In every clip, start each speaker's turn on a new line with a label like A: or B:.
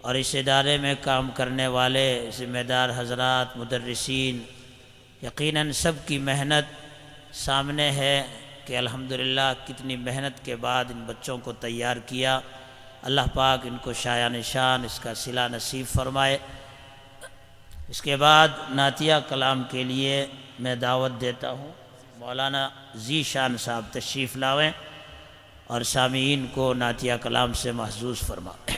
A: اور اس ادارے میں کام کرنے والے ذمہ دار حضرات، مدرسین، یقیناً سب کی محنت سامنے ہے کہ الحمدللہ کتنی محنت کے بعد ان بچوں کو تیار کیا۔ اللہ پاک ان کو شایع نشان اس کا صلہ نصیب فرمائے۔ اس کے بعد نعتیہ کلام کے لیے میں دعوت دیتا ہوں مولانا ذی شان صاحب تشریف لاویں اور سامعین کو نعتیہ کلام سے محظوظ فرمائیں۔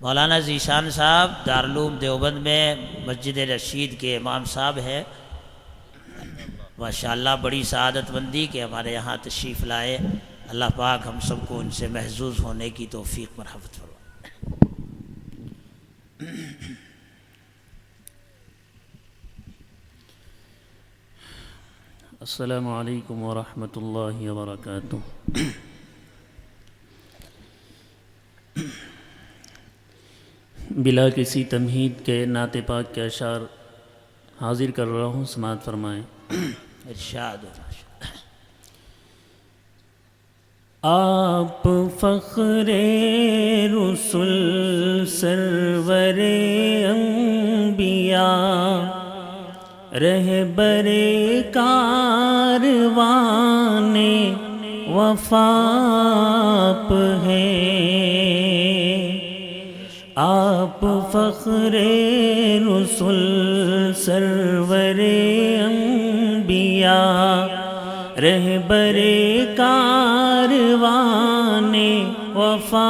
A: مولانا ذی شان صاحب دارالعلوم دیوبند میں مسجد رشید کے امام صاحب ہیں۔ ماشاءاللہ بڑی سعادت مندی کہ ہمارے یہاں تشریف لائے۔ اللہ پاک ہم سب کو ان سے محظوظ ہونے کی توفیق مرحمت فرمائے۔
B: السلام علیکم ورحمۃ اللہ وبرکاتہ۔ بلا کسی تمہید کے نعت پاک کے اشعار حاضر کر رہا ہوں، سماعت فرمائیں۔
A: ارشاد۔
B: آپ فخر رسل سرور انبیاء رہبر کاروان وفا آپ ہیں۔ آپ فخر رسل سرور انبیاء رہبر کاروان وفا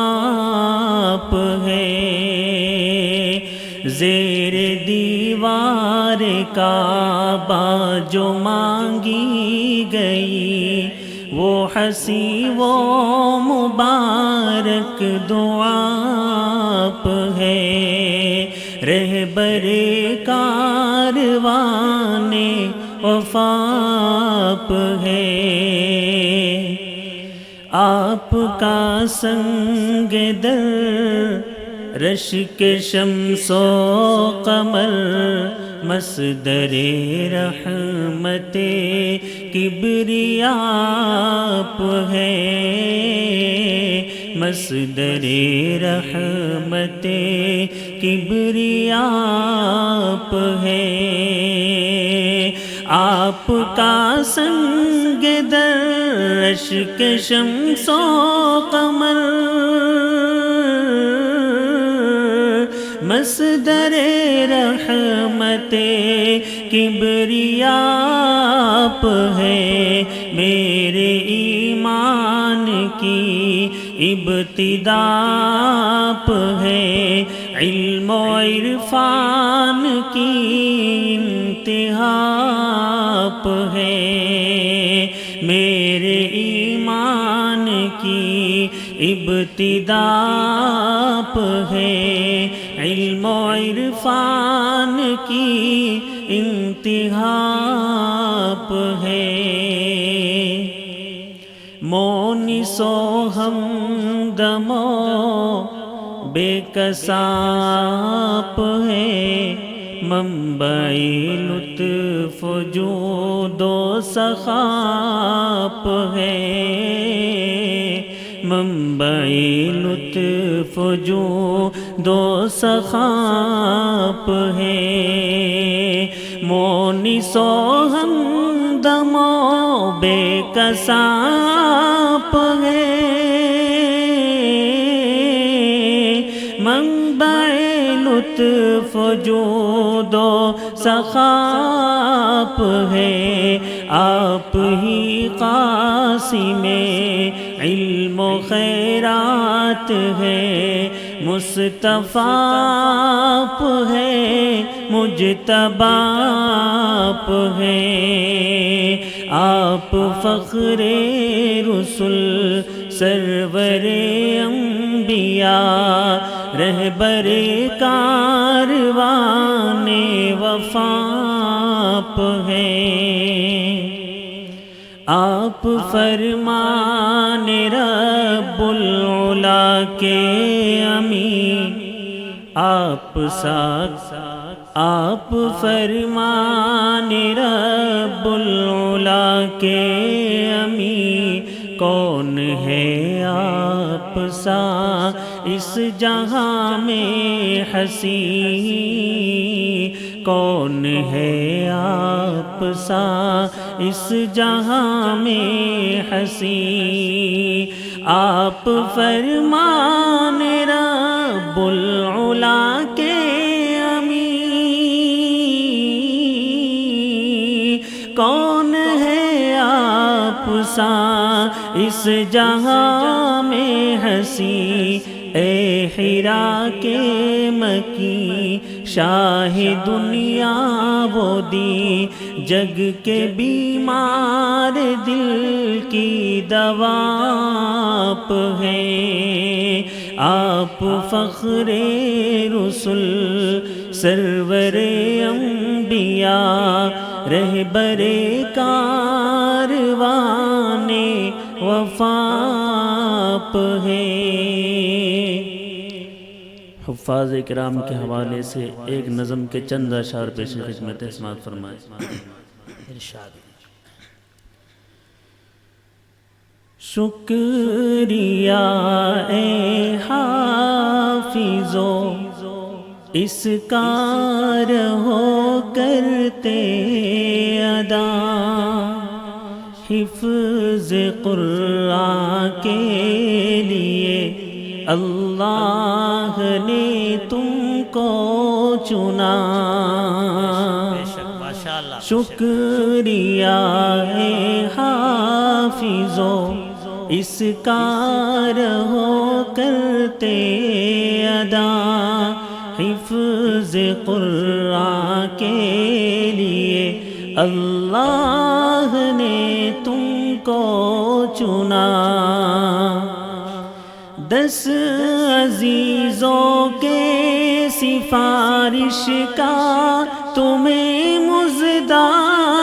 B: آپ ہیں۔ زیر دیوار کعبہ جو مانگی گئی وہ حسین و مبارک دعا آپ ہے۔ رہبر کاروان وفا آپ ہے۔ آپ کا سنگ در رشک شمس و قمر مصدر رحمت کبریا آپ ہے۔ مصدر رحمت کبریا آپ ہے۔ آپ کا سنگ در اشک شمس و قمر مصدر رحمت کبریا آپ ہے۔ میرے ایمان کی ابتدا آپ ہے۔ علم و عرفان کی انتہا آپ ہے۔ میرے ایمان کی ابتدا آپ ہے۔ علم و عرفان کی انتہا آپ ہے۔ مونس و ہمدم و بے کس آپ ہے۔ منبع لطف جود و سخا آپ ہے۔ منبع لطف جود و سخا آپ ہے۔ مونس و ہمدم و بے کس آپ ہے۔ منبع لطف جود و سخا آپ ہے۔ آپ ہی قاسم علم و خیرات ہے۔ مصطفیٰ آپ ہے۔ مجتبی آپ ہے۔ آپ فخر رسل سرور انبیاء رہبر کاروان وفا آپ ہیں۔ آپ فرمان رب العلا کے امین آپ سا آپ فرمان رب العلا کے امی، کون ہے آپ سا اس جہاں میں ہنسی، کون ہے آپ سا اس جہاں میں ہنسی، آپ فرمان رب العلا کے امی، کون ہے آپ سا اس جہاں میں ہنسی، اے حرا کے مکی شاہ دنیا وہ دی، جگ کے بیمار دل کی دوا آپ ہیں، آپ فخر رسل سرور انبیاء، رہبر کاروان وفا آپ ہیں۔ حفاظ کرام کے حوالے سے ایک نظم کے چند اشعار پیش خدمت سماعت فرمائیں۔
A: ارشاد۔
B: شکریہ اے حافظو اس کار ہو کرتے ادا، حفظ قرآن کے لیے اللہ نے تم کو چنا، شکریہ ہے حافظو اس کار ہو کرتے ادا، حفظ قرآن کے لیے اللہ نے تم کو چنا، 10 عزیزوں کے سفارش کا تمہیں مزدہ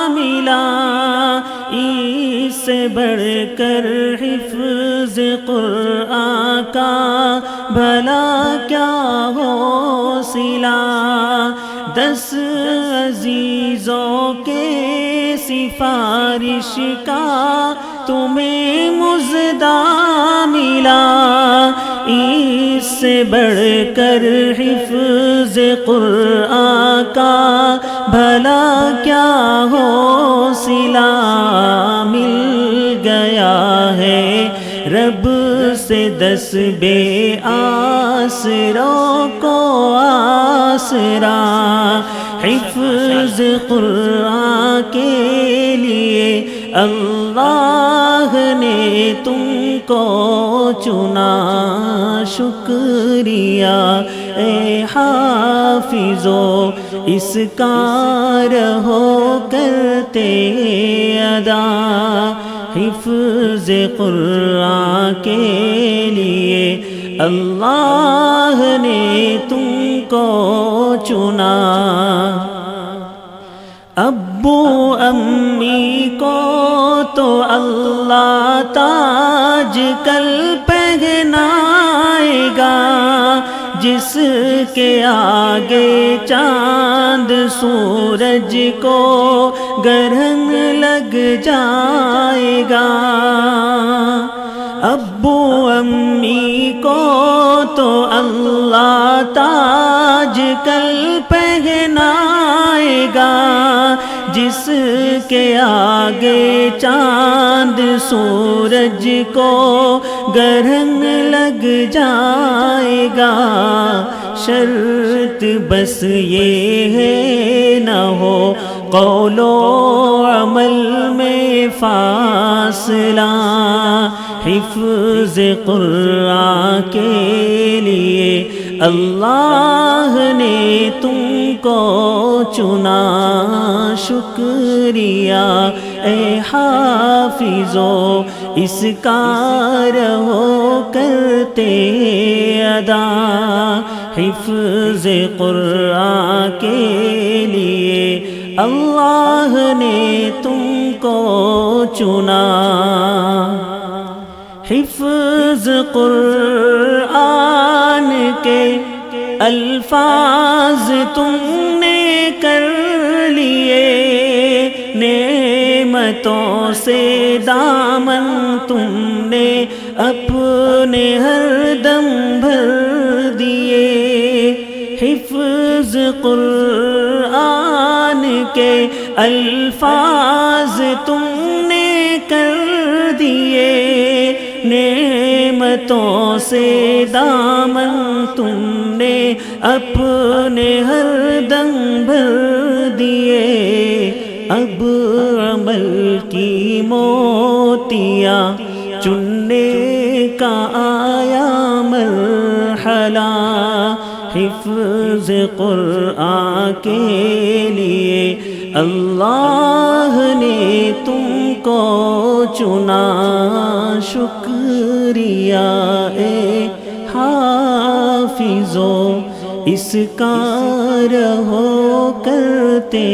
B: ملا، اس سے بڑھ کر حفظ قرآن کا بھلا کیا ہو صلہ، 10 عزیزوں کے سفارش کا تمہیں مزدہ ملا، اس سے بڑھ کر حفظ قرآن کا بھلا کیا ہو صلہ، مل گیا ہے رب سے 10 بے آسروں کو آسرا، حفظ قرآن کے لیے اللہ نے تم کو چنا، شکریہ اے حافظو اس کار ہو کرتے ادا، حفظ قرآن کے لیے اللہ نے تم کو چنا، ابو امی کو تو اللہ تاج کل پہنائے گا، جس کے آگے چاند سورج کو گرہن لگ جائے گا، ابو امی کو تو اللہ تاج کل پہنائے گا، جس کے آگے چاند سورج کو گرہن لگ جائے گا، شرط بس یہ ہے نہ ہو قول و عمل میں فاصلہ، حفظ قرآن کے لیے اللہ نے تم کو چنا، شکریہ اے حافظو اس کار ہو کرتے ادا، حفظ قرآن کے لیے اللہ نے تم کو چنا، حفظ قرآن کے
C: الفاظ تم نے کر لیے، نعمتوں سے دامن تم نے اپنے ہر دم بھر دیے، حفظ قرآن کے الفاظ تم نے کر دیے، نعمتوں سے دامن تم نے اپنے ہر دم بھر دیے، اب عمل کی موتیاں چننے کا آیا مرحلہ، حفظ قرآن کے لیے اللہ نے تم کو چنا، شکریہ اے حافظو اس کا رہو کرتے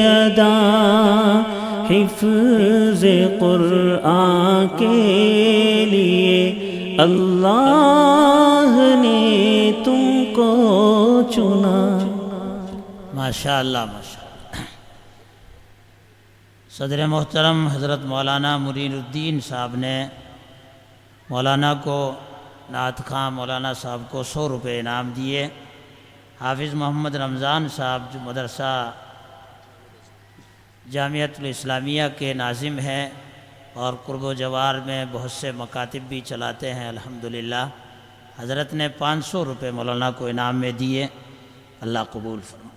C: ادا، حفظ قرآن کے لیے اللہ نے تم کو چنا۔
A: ماشاءاللہ ماشاءاللہ۔ صدر محترم حضرت مولانا منیر الدین صاحب نے مولانا کو، نعت خواں مولانا صاحب کو 100 روپے انعام دیے۔ حافظ محمد رمضان صاحب جو مدرسہ جامعۃ الاسلامیہ کے ناظم ہیں اور قرب و جوار میں بہت سے مکاتب بھی چلاتے ہیں الحمدللہ، حضرت نے 500 روپے مولانا کو انعام میں دیے، اللہ قبول فرمائے۔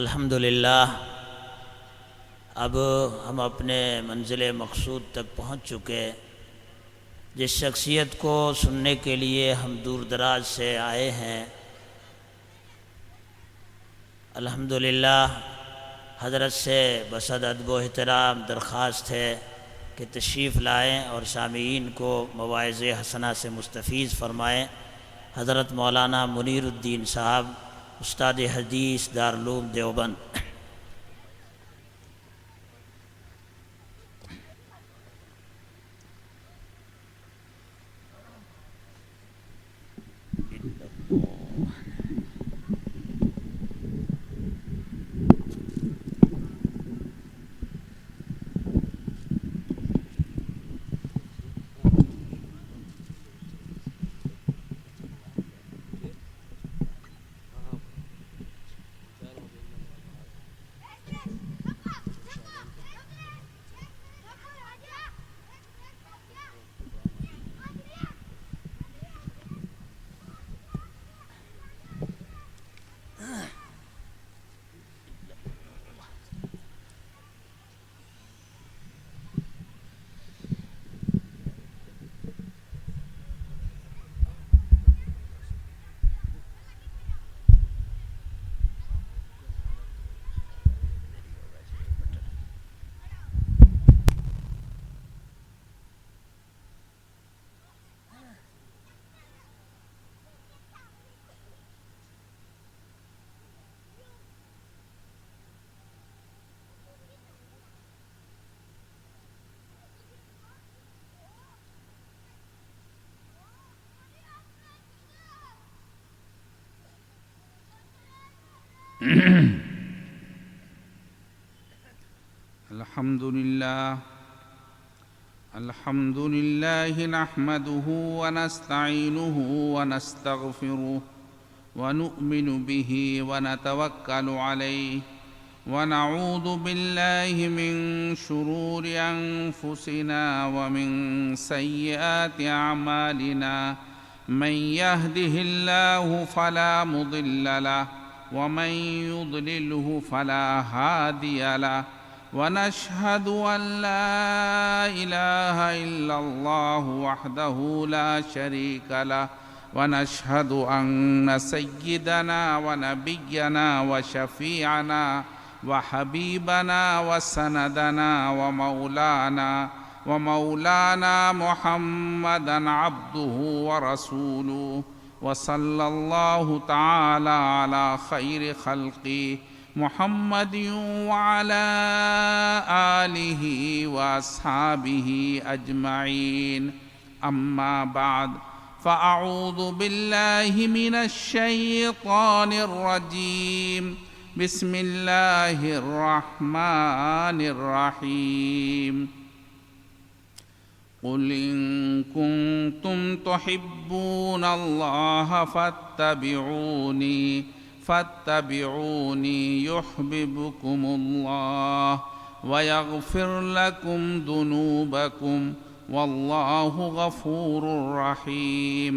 A: الحمدللہ اب ہم اپنے منزل مقصود تک پہنچ چکے۔ جس شخصیت کو سننے کے لیے ہم دور دراز سے آئے ہیں، الحمدللہ حضرت سے بصد ادب و احترام درخواست ہے کہ تشریف لائیں اور سامعین کو مواعظ حسنہ سے مستفیض فرمائیں۔ حضرت مولانا منیر الدین صاحب، استاد حدیث دارالعلوم دیوبند۔
D: الحمد لله نحمده ونستعينه ونستغفره ونؤمن به ونتوكل عليه ونعوذ بالله من شرور أنفسنا ومن سيئات أعمالنا، من يهده الله فلا مضل له ومن يضلله فلا هادي له، ونشهد أن لا إله إلا الله وحده لا شريك له، ونشهد أن سيدنا ونبينا وشفيعنا وحبيبنا وسندنا ومولانا محمدا عبده ورسوله، وصلی اللہ تعالی علی خیر خلقہ محمد وعلی آلہ واصحابہ اجمعین. اما بعد فاعوذ باللہ من الشیطان الرجیم. بسم اللہ الرحمن الرحیم. قل ان کنتم تحبون اللہ فاتبعونی یحببکم اللہ ویغفر لکم ذنوبکم واللہ غفور رحیم.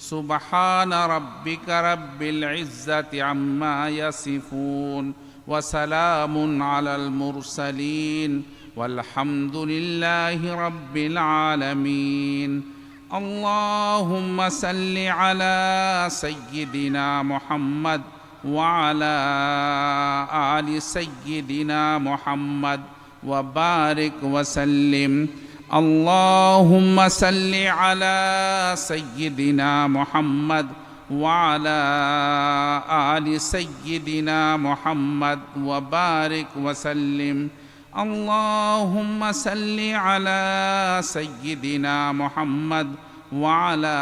D: سبحان ربک رب العزة عما یصفون وسلام علی المرسلین والحمد للہ رب العالمین. اللہم صل علی سیدنا محمد وعلی آل سیدنا محمد وبارک وسلم. اللہم صل علی سیدنا محمد وعلی آل سیدنا محمد وبارک وسلم. اللہم صل علی سیدنا محمد وعلی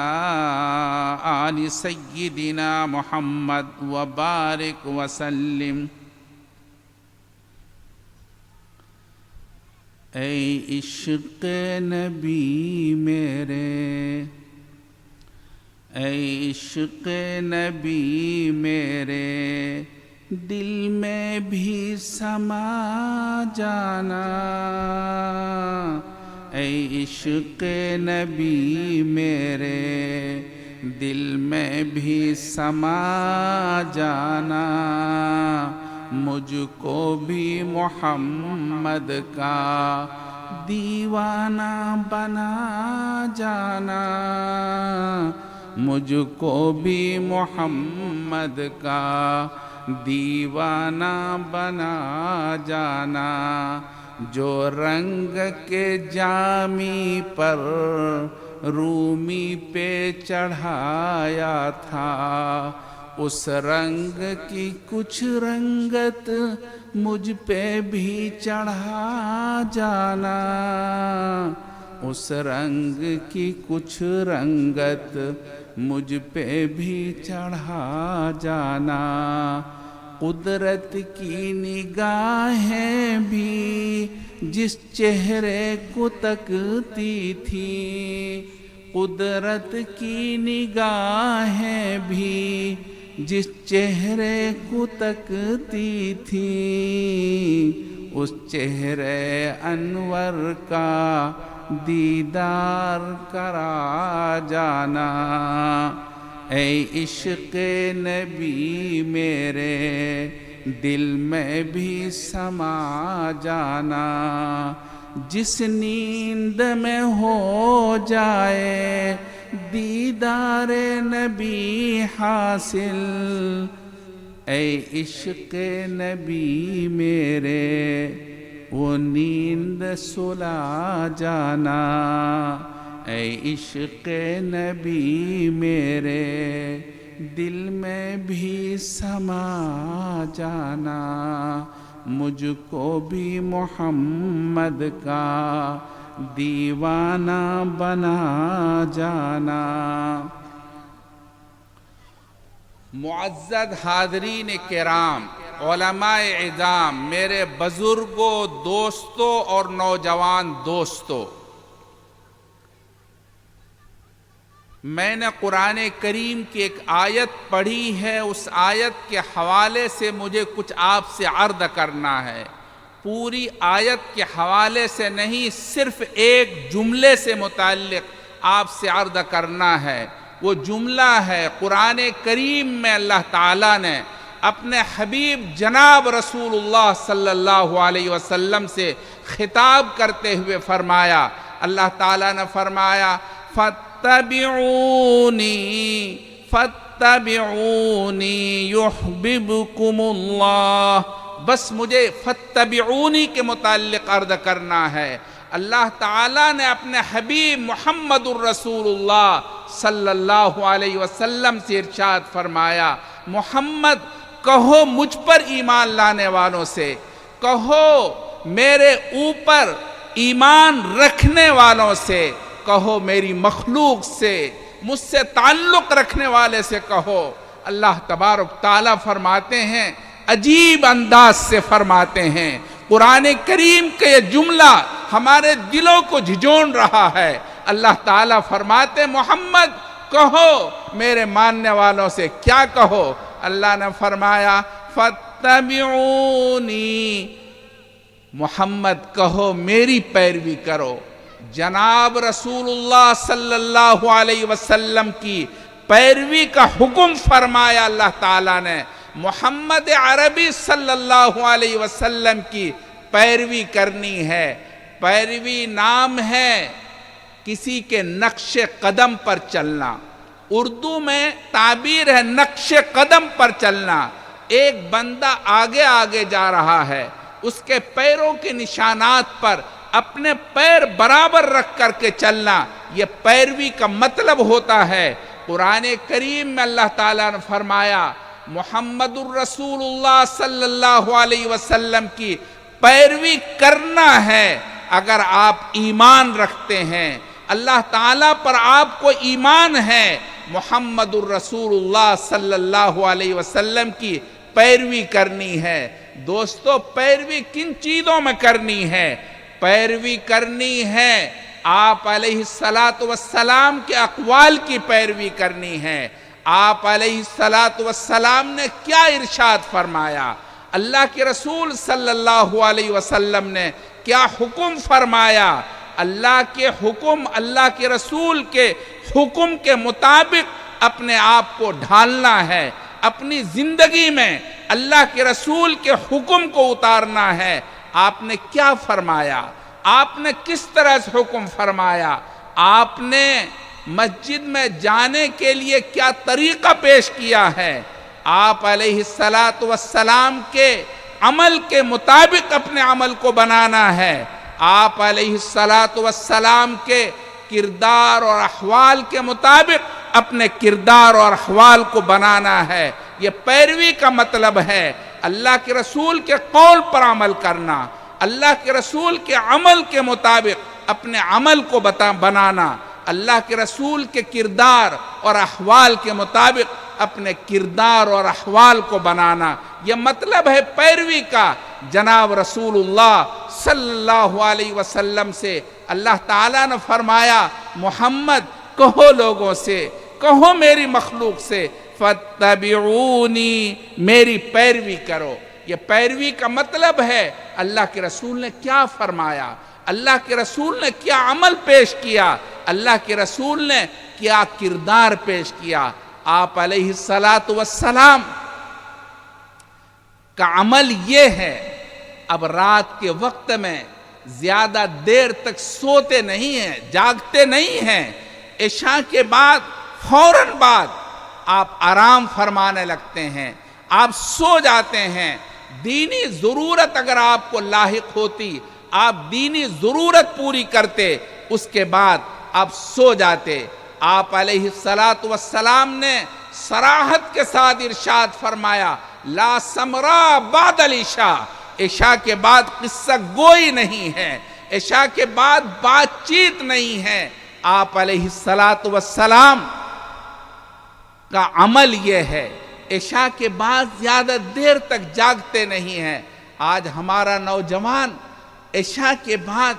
D: آل سیدنا محمد وبارک وسلم. اے عشق نبی میرے، اے عشق نبی میرے، دل میں بھی سما جانا. اے عشق نبی میرے، دل میں بھی سما جانا. مجھ کو بھی محمد کا دیوانہ بنا جانا. مجھ کو بھی محمد کا دیوانہ بنا جانا. جو رنگ کے جامی پر رومی پہ چڑھایا تھا، اس رنگ کی کچھ رنگت مجھ پہ بھی چڑھا جانا. اس رنگ کی کچھ رنگت مجھ پہ بھی چڑھا جانا. قدرت کی نگاہیں بھی جس چہرے کو تکتی تھی، قدرت کی نگاہیں بھی جس چہرے کو تکتی تھی، اس چہرے انور کا دیدار کرا جانا. اے عشق نبی میرے، دل میں بھی سما جانا. جس نیند میں ہو جائے دیدار نبی حاصل، اے عشق نبی میرے، وہ نیند سلا جانا. اے عشق نبی میرے، دل میں بھی سما جانا. مجھ کو بھی محمد کا دیوانہ بنا جانا. معزز حاضرین کرام، علماء اعظام، میرے بزرگوں، دوستوں اور نوجوان دوستوں، میں نے قرآن کریم کی ایک آیت پڑھی ہے. اس آیت کے حوالے سے مجھے کچھ آپ سے عرض کرنا ہے. پوری آیت کے حوالے سے نہیں، صرف ایک جملے سے متعلق آپ سے عرض کرنا ہے. وہ جملہ ہے قرآن کریم میں اللہ تعالیٰ نے اپنے حبیب جناب رسول اللہ صلی اللہ علیہ وسلم سے خطاب کرتے ہوئے فرمایا. اللہ تعالیٰ نے فرمایا فاتبعونی یحببکم اللہ. بس مجھے فاتبعونی کے متعلق عرض کرنا ہے. اللہ تعالیٰ نے اپنے حبیب محمد الرسول اللہ صلی اللہ علیہ وسلم سے ارشاد فرمایا، محمد کہو مجھ پر ایمان لانے والوں سے، کہو میرے اوپر ایمان رکھنے والوں سے، کہو میری مخلوق سے، مجھ سے تعلق رکھنے والے سے کہو۔ اللہ تبارک تعالیٰ فرماتے ہیں، عجیب انداز سے فرماتے ہیں، قرآن کریم کا یہ جملہ ہمارے دلوں کو جھنجھوڑ رہا ہے۔ اللہ تعالیٰ فرماتے، محمد کہو میرے ماننے والوں سے، کیا کہو؟ اللہ نے فرمایا، فَاتَّبِعُونِی، محمد کہو میری پیروی کرو۔ جناب رسول اللہ صلی اللہ علیہ وسلم کی پیروی کا حکم فرمایا اللہ تعالیٰ نے۔ محمد عربی صلی اللہ علیہ وسلم کی پیروی کرنی ہے۔ پیروی نام ہے کسی کے نقش قدم پر چلنا۔ اردو میں تعبیر ہے نقش قدم پر چلنا۔ ایک بندہ آگے آگے جا رہا ہے، اس کے پیروں کے نشانات پر اپنے پیر برابر رکھ کر کے چلنا، یہ پیروی کا مطلب ہوتا ہے۔ قرآن کریم میں اللہ تعالیٰ نے فرمایا، محمد الرسول اللہ صلی اللہ علیہ وسلم کی پیروی کرنا ہے اگر آپ ایمان رکھتے ہیں، اللہ تعالیٰ پر آپ کو ایمان ہے۔ محمد الرسول اللہ صلی اللہ علیہ وسلم کی پیروی کرنی ہے۔ دوستو، پیروی کن چیزوں میں کرنی ہے؟ پیروی کرنی ہے آپ علیہ السلام کے اقوال کی پیروی کرنی ہے۔ آپ علیہ السلام نے کیا ارشاد فرمایا، اللہ کے رسول صلی اللہ علیہ وسلم نے کیا حکم فرمایا، اللہ کے حکم، اللہ کے رسول کے حکم کے مطابق اپنے آپ کو ڈھالنا ہے، اپنی زندگی میں اللہ کے رسول کے حکم کو اتارنا ہے۔ آپ نے کیا فرمایا؟ آپ نے کس طرح سے حکم فرمایا؟ آپ نے مسجد میں جانے کے لیے کیا طریقہ پیش کیا ہے؟ آپ علیہ السلام کے عمل کے مطابق اپنے عمل کو بنانا ہے۔ آپ علیہ السلام کے کردار اور احوال کے مطابق اپنے کردار اور احوال کو بنانا ہے۔ یہ پیروی کا مطلب ہے، اللہ کے رسول کے قول پر عمل کرنا، اللہ کے رسول کے عمل کے مطابق اپنے عمل کو بنانا، اللہ کے رسول کے کردار اور احوال کے مطابق اپنے کردار اور احوال کو بنانا، یہ مطلب ہے پیروی کا۔ جناب رسول اللہ صلی اللہ علیہ وسلم سے اللہ تعالیٰ نے فرمایا، محمد کہو لوگوں سے، کہو میری مخلوق سے، فَاتَّبِعُونِی، میری پیروی کرو۔ یہ پیروی کا مطلب ہے اللہ کے رسول نے کیا فرمایا، اللہ کے رسول نے کیا عمل پیش کیا، اللہ کے رسول نے کیا کردار پیش کیا۔ آپ علیہ السلام کا عمل یہ ہے، اب رات کے وقت میں زیادہ دیر تک سوتے نہیں ہیں، جاگتے نہیں ہیں، عشاء کے بعد فوراً بعد آپ آرام فرمانے لگتے ہیں، آپ سو جاتے ہیں۔ دینی ضرورت اگر آپ کو لاحق ہوتی، آپ دینی ضرورت پوری کرتے، اس کے بعد آپ سو جاتے۔ آپ علیہ السلام نے صراحت کے ساتھ ارشاد فرمایا، لا سمرا بعد العشاء، عشاء کے بعد قصہ گوئی نہیں ہے، عشاء کے بعد بات چیت نہیں ہے۔ آپ علیہ السلام کا عمل یہ ہے، عشاء کے بعد زیادہ دیر تک جاگتے نہیں ہیں۔ آج ہمارا نوجوان عشاء کے بعد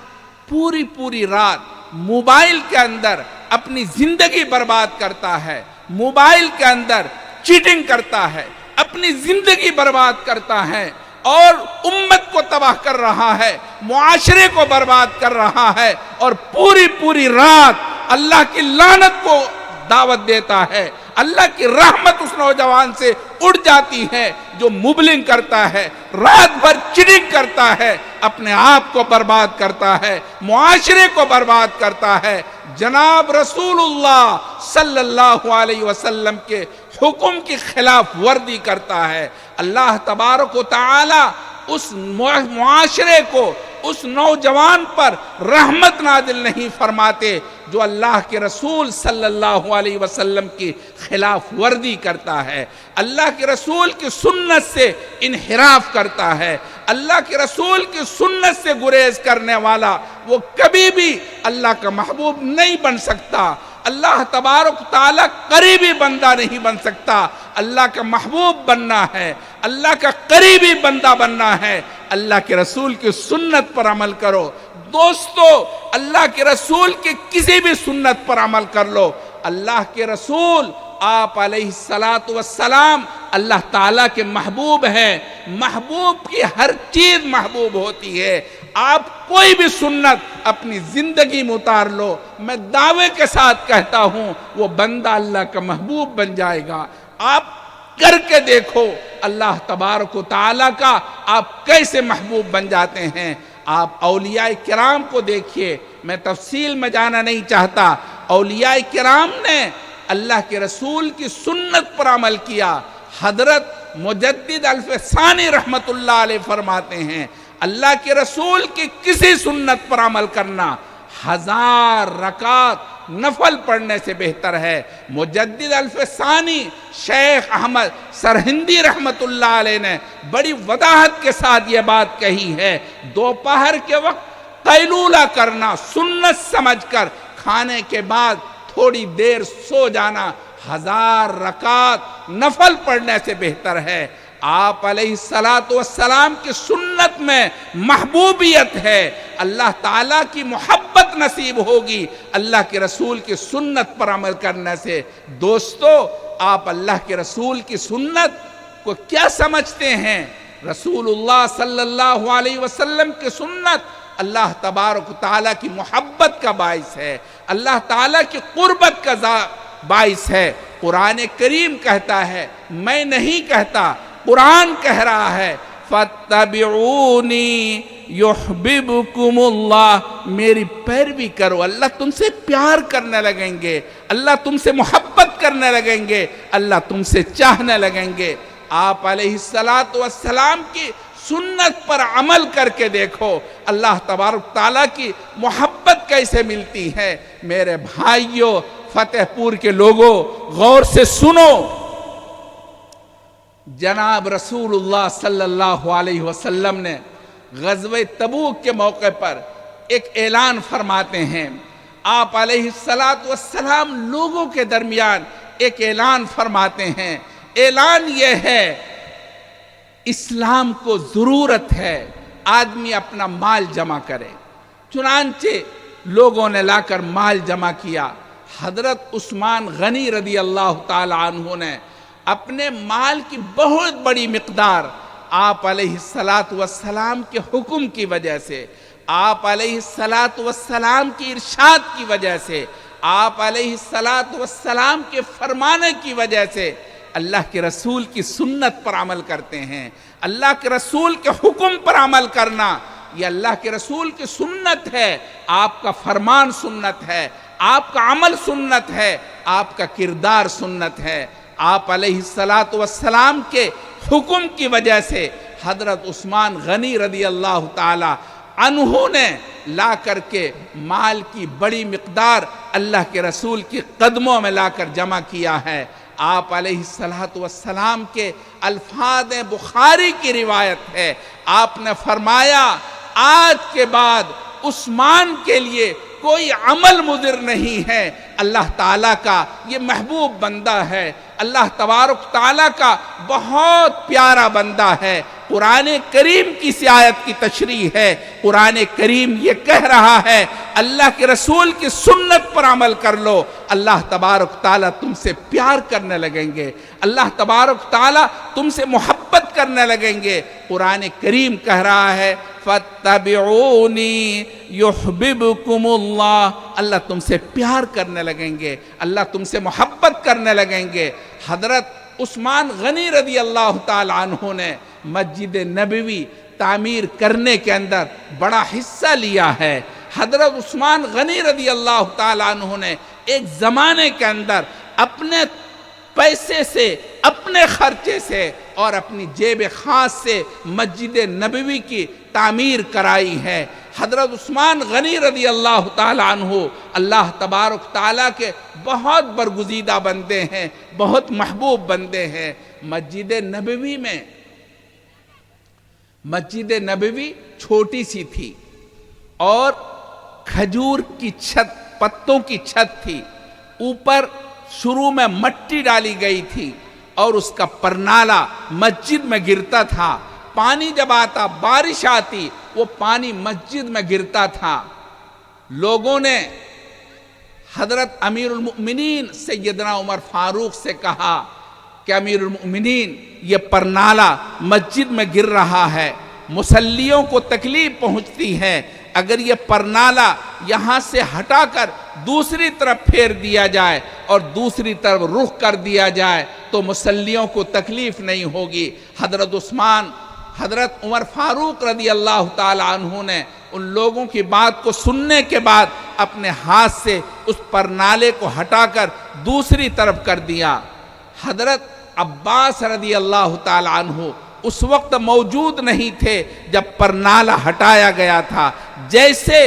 D: پوری رات موبائل کے اندر اپنی زندگی برباد کرتا ہے، موبائل کے اندر چیٹنگ کرتا ہے، اپنی زندگی برباد کرتا ہے اور امت کو تباہ کر رہا ہے، معاشرے کو برباد کر رہا ہے، اور پوری رات اللہ کی لعنت کو دعوت دیتا ہے۔ اللہ کی رحمت اس نوجوان سے اڑ جاتی ہے جو مبلنگ کرتا ہے، رات بھر چیٹنگ کرتا ہے، اپنے آپ کو برباد کرتا ہے، معاشرے کو برباد کرتا ہے، جناب رسول اللہ صلی اللہ علیہ وسلم کے حکم کی خلاف ورزی کرتا ہے۔ اللہ تبارک و تعالی اس معاشرے کو، اس نوجوان پر رحمت نازل نہیں فرماتے جو اللہ کے رسول صلی اللہ علیہ وسلم کی خلاف ورزی کرتا ہے، اللہ کے رسول کی سنت سے انحراف کرتا ہے، اللہ کے رسول کی سنت سے گریز کرنے والا وہ کبھی بھی اللہ کا محبوب نہیں بن سکتا، اللہ تبارک تعالیٰ قریبی بندہ نہیں بن سکتا۔ اللہ کا محبوب بننا ہے، اللہ کا قریبی بندہ بننا ہے، اللہ کے رسول کی سنت پر عمل کرو۔ دوستو، اللہ کے رسول کی کسی بھی سنت پر عمل کر لو۔ اللہ کے رسول آپ علیہ السلام اللہ تعالیٰ کے محبوب ہیں، محبوب کی ہر چیز محبوب ہوتی ہے۔ آپ کوئی بھی سنت اپنی زندگی میں اتار لو، میں دعوے کے ساتھ کہتا ہوں وہ بندہ اللہ کا محبوب بن جائے گا۔ آپ کر کے دیکھو اللہ تبارک و تعالیٰ کا آپ کیسے محبوب بن جاتے ہیں۔ آپ اولیاء کرام کو دیکھیے، میں تفصیل میں جانا نہیں چاہتا، اولیاء کرام نے اللہ کے رسول کی سنت پر عمل کیا۔ حضرت مجدد الف ثانی رحمت اللہ علیہ فرماتے ہیں اللہ کے رسول کی کسی سنت پر عمل کرنا 1000 رکعت نفل پڑھنے سے بہتر ہے۔ مجدد الف ثانی شیخ احمد سرہندی رحمت اللہ علیہ نے بڑی وضاحت کے ساتھ یہ بات کہی ہے، دوپہر کے وقت قیلولہ کرنا سنت سمجھ کر کھانے کے بعد تھوڑی دیر سو جانا 1000 رکعت نفل پڑھنے سے بہتر ہے۔ آپ علیہ السلام کی سنت میں محبوبیت ہے، اللہ تعالیٰ کی محبت نصیب ہوگی اللہ کے رسول کی سنت پر عمل کرنے سے۔ دوستو، آپ اللہ کے رسول کی سنت کو کیا سمجھتے ہیں؟ رسول اللہ صلی اللہ علیہ وسلم کی سنت اللہ تبارک و تعالیٰ کی محبت کا باعث ہے، اللہ تعالیٰ کی قربت کا باعث ہے۔ قرآن کریم کہتا ہے، میں نہیں کہتا، قرآن کہہ رہا ہے، فَاتَّبِعُونِي يُحْبِبْكُمُ اللَّهُ، میری پیروی کرو، اللہ تم سے پیار کرنے لگیں گے، اللہ تم سے محبت کرنے لگیں گے، اللہ تم سے چاہنے لگیں گے۔ آپ علیہ السلام کی سنت پر عمل کر کے دیکھو اللہ تبارک تعالیٰ کی محبت کیسے ملتی ہے۔ میرے بھائیوں، فتح پور کے لوگوں، غور سے سنو، جناب رسول اللہ صلی اللہ علیہ وسلم نے غزوہ تبوک کے موقع پر ایک اعلان فرماتے ہیں۔ آپ علیہ السلام لوگوں کے درمیان ایک اعلان فرماتے ہیں، اعلان یہ ہے، اسلام کو ضرورت ہے آدمی اپنا مال جمع کرے۔ چنانچہ لوگوں نے لا کر مال جمع کیا۔ حضرت عثمان غنی رضی اللہ تعالی عنہ نے اپنے مال کی بہت بڑی مقدار آپ علیہ السلام کے حکم کی وجہ سے، آپ علیہ السلام کی ارشاد کی وجہ سے، آپ علیہ السلام کے فرمانے کی وجہ سے اللہ کے رسول کی سنت پر عمل کرتے ہیں۔ اللہ کے رسول کے حکم پر عمل کرنا یہ اللہ کے رسول کی سنت ہے، آپ کا فرمان سنت ہے، آپ کا عمل سنت ہے، آپ کا کردار سنت ہے۔ آپ علیہ السلام کے حکم کی وجہ سے حضرت عثمان غنی رضی اللہ تعالی عنہ نے لا کر کے مال کی بڑی مقدار اللہ کے رسول کی قدموں میں لا کر جمع کیا ہے۔ آپ علیہ السلام کے الفاظ بخاری کی روایت ہے، آپ نے فرمایا، آج کے بعد عثمان کے لیے کوئی عمل مضر نہیں ہے، اللہ تعالیٰ کا یہ محبوب بندہ ہے، اللہ تبارک تعالیٰ کا بہت پیارا بندہ ہے۔ قرآن کریم کی اس آیت کی تشریح ہے، قرآن کریم یہ کہہ رہا ہے اللہ کے رسول کی سنت پر عمل کر لو، اللہ تبارک تعالیٰ تم سے پیار کرنے لگیں گے، اللہ تبارک تعالیٰ تم سے محبت کرنے لگیں گے۔ قرآن کریم کہہ رہا ہے فَاتَّبِعُونِي يُحْبِبْكُمُ اللَّهُ، اللہ تم سے پیار کرنے لگیں گے، اللہ تم سے محبت کرنے لگیں گے۔ حضرت عثمان غنی رضی اللہ تعالی عنہ نے مسجد نبوی تعمیر کرنے کے اندر بڑا حصہ لیا ہے۔ حضرت عثمان غنی رضی اللہ تعالی عنہ نے ایک زمانے کے اندر اپنے پیسے سے، اپنے خرچے سے اور اپنی جیب خاص سے مسجد نبوی کی تعمیر کرائی ہے۔ حضرت عثمان غنی رضی اللہ تعالیٰ عنہ اللہ تبارک تعالیٰ کے بہت برگزیدہ بندے ہیں، بہت محبوب بندے ہیں۔ مسجد نبوی چھوٹی سی تھی اور کھجور کی چھت، پتوں کی چھت تھی، اوپر شروع میں مٹی ڈالی گئی تھی اور اس کا پرنالہ مسجد میں گرتا تھا۔ پانی جب آتا، بارش آتی، وہ پانی مسجد میں گرتا تھا۔ لوگوں نے حضرت امیر المؤمنین سیدنا عمر فاروق سے کہا کہ امیر المؤمنین یہ پرنالہ مسجد میں گر رہا ہے، مصلیوں کو تکلیف پہنچتی ہے، اگر یہ پرنالہ یہاں سے ہٹا کر دوسری طرف پھیر دیا جائے اور دوسری طرف رخ کر دیا جائے تو مصلیوں کو تکلیف نہیں ہوگی۔ حضرت عمر فاروق رضی اللہ تعالیٰ عنہ نے ان لوگوں کی بات کو سننے کے بعد اپنے ہاتھ سے اس پرنالے کو ہٹا کر دوسری طرف کر دیا۔ حضرت عباس رضی اللہ تعالیٰ عنہ اس وقت موجود نہیں تھے جب پرنالہ ہٹایا گیا تھا۔ جیسے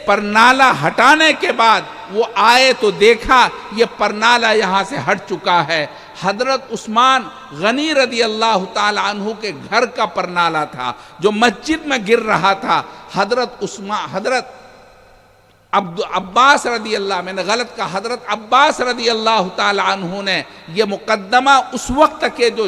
D: پرنالہ ہٹانے کے بعد وہ آئے تو دیکھا یہ پرنالہ یہاں سے ہٹ چکا ہے۔ حضرت عثمان غنی رضی اللہ تعالیٰ عنہ کے گھر کا پرنالہ تھا جو مسجد میں گر رہا تھا۔ حضرت عباس رضی اللہ، میں نے غلط کہا، حضرت عباس رضی اللہ تعالیٰ عنہ نے یہ مقدمہ اس وقت کے جو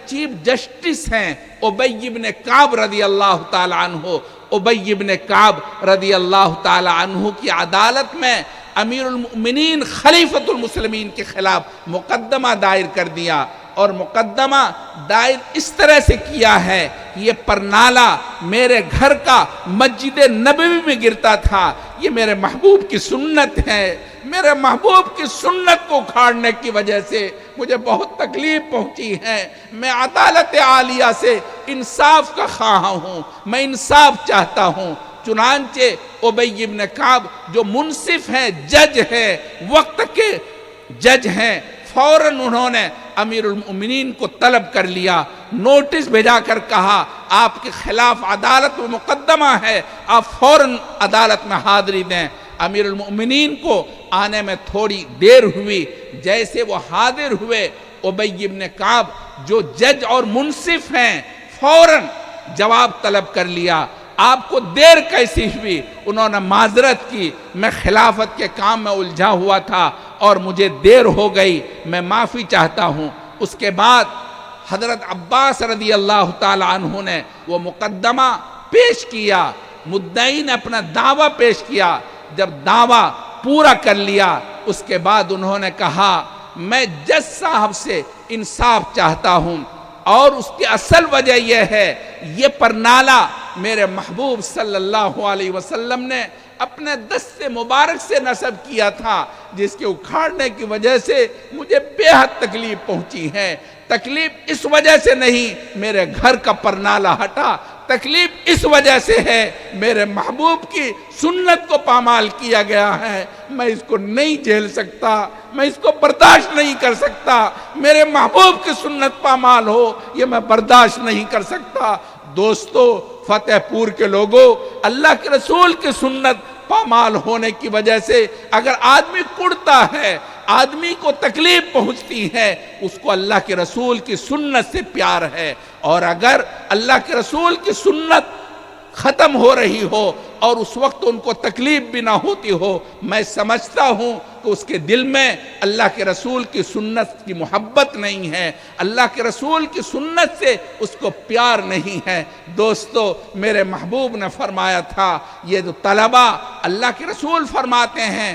D: چیف جسٹس ہیں ابی بن کعب رضی اللہ تعالیٰ عنہ، ابی بن کعب رضی اللہ تعالیٰ عنہ کی عدالت میں امیر المؤمنین خلیفۃ المسلمین کے خلاف مقدمہ دائر کر دیا، اور مقدمہ دائر اس طرح سے کیا ہے کہ یہ پرنالہ میرے گھر کا مسجد نبوی میں گرتا تھا، یہ میرے محبوب کی سنت ہے، میرے محبوب کی سنت کو اکھاڑنے کی وجہ سے مجھے بہت تکلیف پہنچی ہے، میں عدالت عالیہ سے انصاف کا خواہاں ہوں، میں انصاف چاہتا ہوں۔ چنانچہ ابی بن کعب جو منصف ہیں، جج ہیں، وقت کے جج ہیں، فوراً انہوں نے امیر المؤمنین کو طلب کر لیا، نوٹس بھیجا کر کہا آپ کے خلاف عدالت میں مقدمہ ہے، آپ فوراً عدالت میں حاضری دیں۔ امیر المؤمنین کو آنے میں تھوڑی دیر ہوئی، جیسے وہ حاضر ہوئے ابی بن کعب جو جج اور منصف ہیں فوراً جواب طلب کر لیا۔ آپ کو دیر کیسی ہوئی؟ انہوں نے معذرت کی، میں خلافت کے کام میں الجھا ہوا تھا اور مجھے دیر ہو گئی، میں معافی چاہتا ہوں۔ اس کے بعد حضرت عباس رضی اللہ تعالی عنہ نے وہ مقدمہ پیش کیا، مدعی نے اپنا دعویٰ پیش کیا۔ جب دعویٰ پورا کر لیا اس کے بعد انہوں نے کہا میں جج صاحب سے انصاف چاہتا ہوں، اور اس کی اصل وجہ یہ ہے یہ پرنالہ میرے محبوب صلی اللہ علیہ وسلم نے اپنے دست مبارک سے نصب کیا تھا، جس کے اکھاڑنے کی وجہ سے مجھے بے حد تکلیف پہنچی ہے۔ تکلیف اس وجہ سے نہیں میرے گھر کا پرنالہ ہٹا، تکلیف اس وجہ سے ہے میرے محبوب کی سنت کو پامال کیا گیا ہے، میں اس کو نہیں جھیل سکتا، میں اس کو برداشت نہیں کر سکتا، میرے محبوب کی سنت پامال ہو یہ میں برداشت نہیں کر سکتا۔ دوستو، فتح پور کے لوگوں، اللہ کے رسول کی سنت پامال ہونے کی وجہ سے اگر آدمی کڑتا ہے، آدمی کو تکلیف پہنچتی ہے، اس کو اللہ کے رسول کی سنت سے پیار ہے، اور اگر اللہ کے رسول کی سنت ختم ہو رہی ہو اور اس وقت ان کو تکلیف بھی نہ ہوتی ہو، میں سمجھتا ہوں کہ اس کے دل میں اللہ کے رسول کی سنت کی محبت نہیں ہے، اللہ کے رسول کی سنت سے اس کو پیار نہیں ہے۔ دوستو، میرے محبوب نے فرمایا تھا، یہ جو طلبہ اللہ کے رسول فرماتے ہیں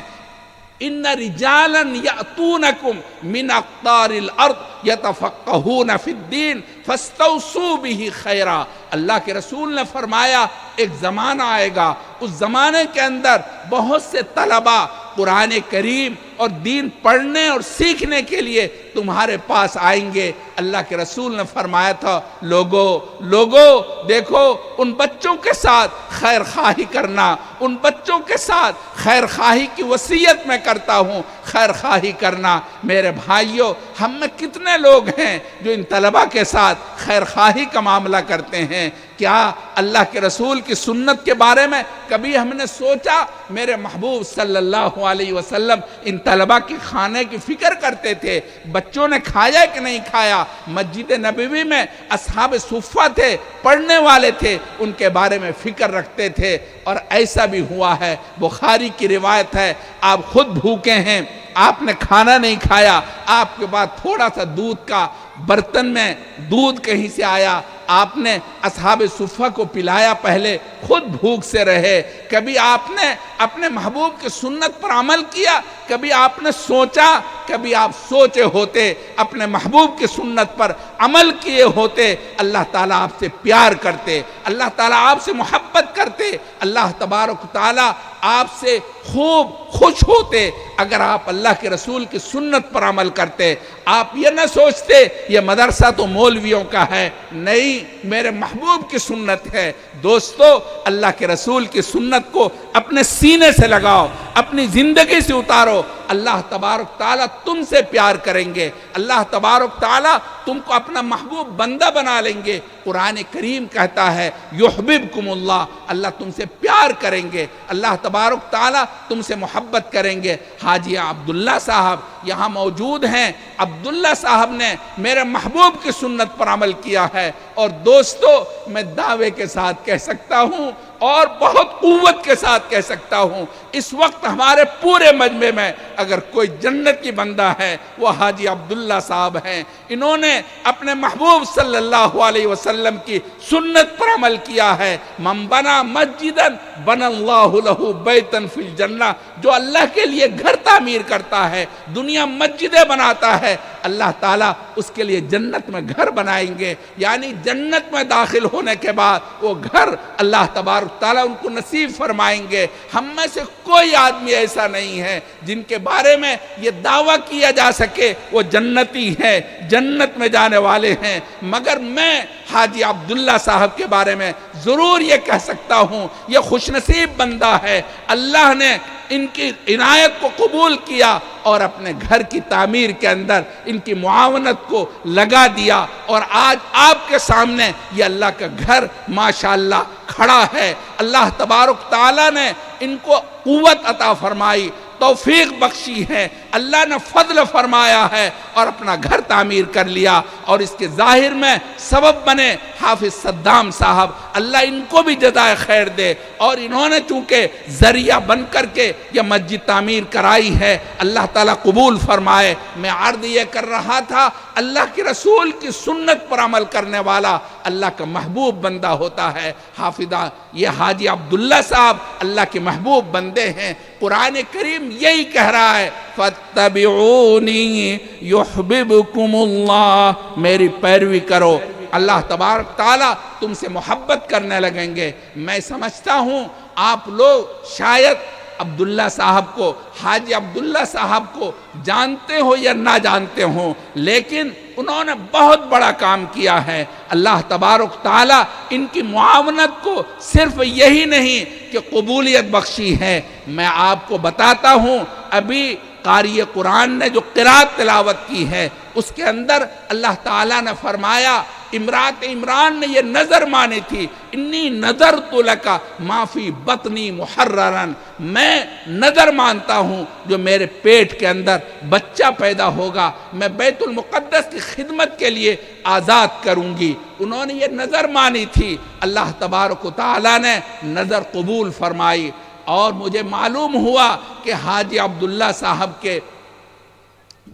D: ان رجالا یاتونکم من اقطار الارض یتفقہون فی الدین فاستوصوا بہ خیرا۔ اللہ کے رسول نے فرمایا ایک زمانہ آئے گا، اس زمانے کے اندر بہت سے طلبہ قرآن کریم اور دین پڑھنے اور سیکھنے کے لیے تمہارے پاس آئیں گے۔ اللہ کے رسول نے فرمایا تھا لوگو دیکھو ان بچوں کے ساتھ خیر خواہی کرنا، ان بچوں کے ساتھ خیر خواہی کی وصیت میں کرتا ہوں، خیر خواہی کرنا۔ میرے بھائیوں، ہم میں کتنے لوگ ہیں جو ان طلبہ کے ساتھ خیر خواہی کا معاملہ کرتے ہیں؟ کیا اللہ کے رسول کی سنت کے بارے میں کبھی ہم نے سوچا؟ میرے محبوب صلی اللہ علیہ وسلم ان طلبہ کی کھانے کی فکر کرتے تھے، بچوں نے کھایا کہ نہیں کھایا؟ مسجد نبوی میں اصحاب صفہ تھے، پڑھنے والے تھے، ان کے بارے میں فکر رکھتے تھے۔ اور ایسا بھی ہوا ہے، بخاری کی روایت ہے، آپ خود بھوکے ہیں، آپ نے کھانا نہیں کھایا، آپ کے بعد تھوڑا سا دودھ کا برتن میں دودھ کہیں سے آیا، آپ نے اصحاب صفہ کو پلایا، پہلے خود بھوک سے رہے۔ کبھی آپ نے اپنے محبوب کی سنت پر عمل کیا؟ کبھی آپ نے سوچا؟ کبھی آپ سوچے ہوتے، اپنے محبوب کی سنت پر عمل کیے ہوتے، اللہ تعالیٰ آپ سے پیار کرتے، اللہ تعالیٰ آپ سے محبت کرتے، اللہ تبارک و تعالیٰ آپ سے خوب خوش ہوتے اگر آپ اللہ کے رسول کی سنت پر عمل کرتے۔ آپ یہ نہ سوچتے یہ مدرسہ تو مولویوں کا ہے، نہیں، میرے محبوب کی سنت ہے۔ دوستو، اللہ کے رسول کی سنت کو اپنے سینے سے لگاؤ، اپنی زندگی سے اتارو، اللہ تبارک تعالیٰ تم سے پیار کریں گے، اللہ تبارک تعالیٰ تم کو اپنا محبوب بندہ بنا لیں گے۔ قرآن کریم کہتا ہے یحببکم اللہ، اللہ تم سے پیار کریں گے، اللہ تبارک تعالیٰ تم سے محبت کریں گے۔ حاجی عبداللہ صاحب یہاں موجود ہیں، عبداللہ صاحب نے میرے محبوب کی سنت پر عمل کیا ہے، اور دوستو میں دعوے کے ساتھ کہہ سکتا ہوں اور بہت قوت کے ساتھ کہہ سکتا ہوں، اس وقت ہمارے پورے مجمع میں اگر کوئی جنت کی بندہ ہے وہ حاجی عبداللہ صاحب ہیں۔ انہوں نے اپنے محبوب صلی اللہ علیہ وسلم کی سنت پر عمل کیا ہے۔ من بنا مسجدا بنا اللہ لہ بیتا فی الجنہ، جو اللہ کے لیے گھر تعمیر کرتا ہے، دنیا مسجدیں بناتا ہے، اللہ تعالیٰ اس کے لیے جنت میں گھر بنائیں گے، یعنی جنت میں داخل ہونے کے بعد وہ گھر اللہ تبارک تعالیٰ ان کو نصیب فرمائیں گے۔ ہم میں سے کوئی آدمی ایسا نہیں ہے جن کے بارے میں یہ دعویٰ کیا جا سکے وہ جنتی ہیں، جنت میں جانے والے ہیں، مگر میں حاجی عبداللہ صاحب کے بارے میں ضرور یہ کہہ سکتا ہوں یہ خوش نصیب بندہ ہے، اللہ نے ان کی عنایت کو قبول کیا اور اپنے گھر کی تعمیر کے اندر ان کی معاونت کو لگا دیا، اور آج آپ کے سامنے یہ اللہ کا گھر ماشاءاللہ کھڑا ہے۔ اللہ تبارک تعالیٰ نے ان کو قوت عطا فرمائی، توفیق بخشی ہے، اللہ نے فضل فرمایا ہے اور اپنا گھر تعمیر کر لیا، اور اس کے ظاہر میں سبب بنے حافظ صدام صاحب، اللہ ان کو بھی جزائے خیر دے، اور انہوں نے چونکہ ذریعہ بن کر کے یہ مسجد تعمیر کرائی ہے، اللہ تعالیٰ قبول فرمائے۔ میں عرض یہ کر رہا تھا اللہ کے رسول کی سنت پر عمل کرنے والا اللہ کا محبوب بندہ ہوتا ہے۔ حافظہ یہ حاجی عبداللہ صاحب اللہ کے محبوب بندے ہیں۔ قرآن کریم یہی کہہ رہا ہے فَاتَّبِعُونِي يُحْبِبْكُمُ اللَّهُ، میری پیروی کرو، اللہ تبارک تعالیٰ تم سے محبت کرنے لگیں گے۔ میں سمجھتا ہوں آپ لوگ شاید عبداللہ صاحب کو، حاجی عبداللہ صاحب کو جانتے ہو یا نہ جانتے ہوں، لیکن انہوں نے بہت بڑا کام کیا ہے۔ اللہ تبارک تعالیٰ ان کی معاونت کو صرف یہی نہیں کہ قبولیت بخشی ہے، میں آپ کو بتاتا ہوں ابھی قاری قرآن نے جو قرات تلاوت کی ہے اس کے اندر اللہ تعالیٰ نے فرمایا، امرات عمران نے یہ نظر مانی تھی، انی نذرت لک ما فی بطنی محررا، میں نظر مانتا ہوں جو میرے پیٹ کے اندر بچہ پیدا ہوگا میں بیت المقدس کی خدمت کے لیے آزاد کروں گی۔ انہوں نے یہ نظر مانی تھی، اللہ تبارک و تعالیٰ نے نظر قبول فرمائی، اور مجھے معلوم ہوا کہ حاجی عبداللہ صاحب کے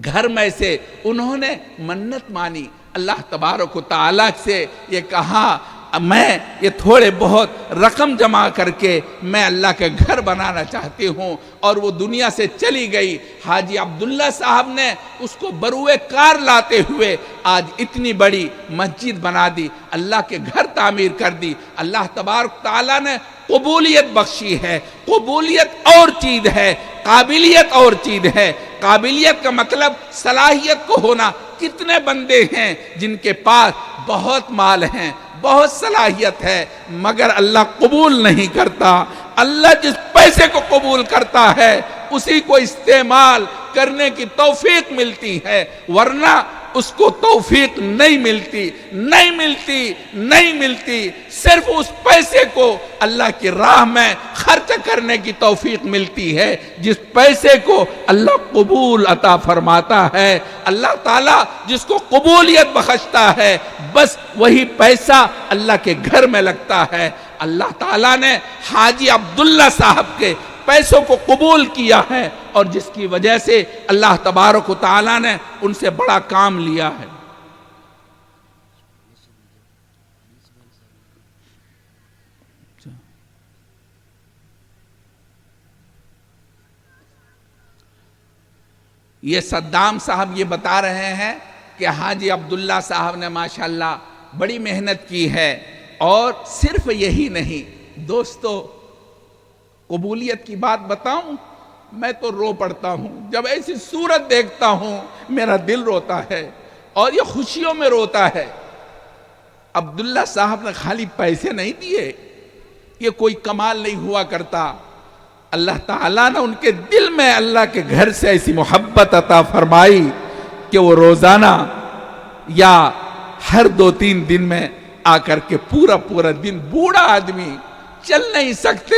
D: گھر میں سے انہوں نے منت مانی، اللہ تبارک و تعالیٰ سے یہ کہا میں یہ تھوڑے بہت رقم جمع کر کے میں اللہ کے گھر بنانا چاہتی ہوں، اور وہ دنیا سے چلی گئی۔ حاجی عبداللہ صاحب نے اس کو بروئے کار لاتے ہوئے آج اتنی بڑی مسجد بنا دی، اللہ کے گھر تعمیر کر دی۔ اللہ تبارک تعالیٰ نے قبولیت بخشی ہے۔ قبولیت اور چیز ہے، قابلیت اور چیز ہے۔ قابلیت کا مطلب صلاحیت کو ہونا۔ کتنے بندے ہیں جن کے پاس بہت مال ہیں، بہت صلاحیت ہے، مگر اللہ قبول نہیں کرتا۔ اللہ جس پیسے کو قبول کرتا ہے اسی کو استعمال کرنے کی توفیق ملتی ہے، ورنہ اس کو توفیق نہیں ملتی۔ صرف اس پیسے کو اللہ کی راہ میں خرچ کرنے کی توفیق ملتی ہے جس پیسے کو اللہ قبول عطا فرماتا ہے۔ اللہ تعالیٰ جس کو قبولیت بخشتا ہے بس وہی پیسہ اللہ کے گھر میں لگتا ہے۔ اللہ تعالیٰ نے حاجی عبداللہ صاحب کے پیسوں کو قبول کیا ہے، اور جس کی وجہ سے اللہ تبارک و تعالیٰ نے ان سے بڑا کام لیا ہے۔ یہ صدام صاحب یہ بتا رہے ہیں کہ حاجی عبداللہ صاحب نے ماشاءاللہ بڑی محنت کی ہے، اور صرف یہی نہیں دوستو، قبولیت کی بات بتاؤں، میں تو رو پڑتا ہوں جب ایسی صورت دیکھتا ہوں، میرا دل روتا ہے اور یہ خوشیوں میں روتا ہے۔ عبداللہ صاحب نے خالی پیسے نہیں دیے، یہ کوئی کمال نہیں ہوا کرتا، اللہ تعالیٰ نے ان کے دل میں اللہ کے گھر سے ایسی محبت عطا فرمائی کہ وہ روزانہ یا ہر 2-3 دن میں آ کر کے پورا دن، بوڑھا آدمی چل نہیں سکتے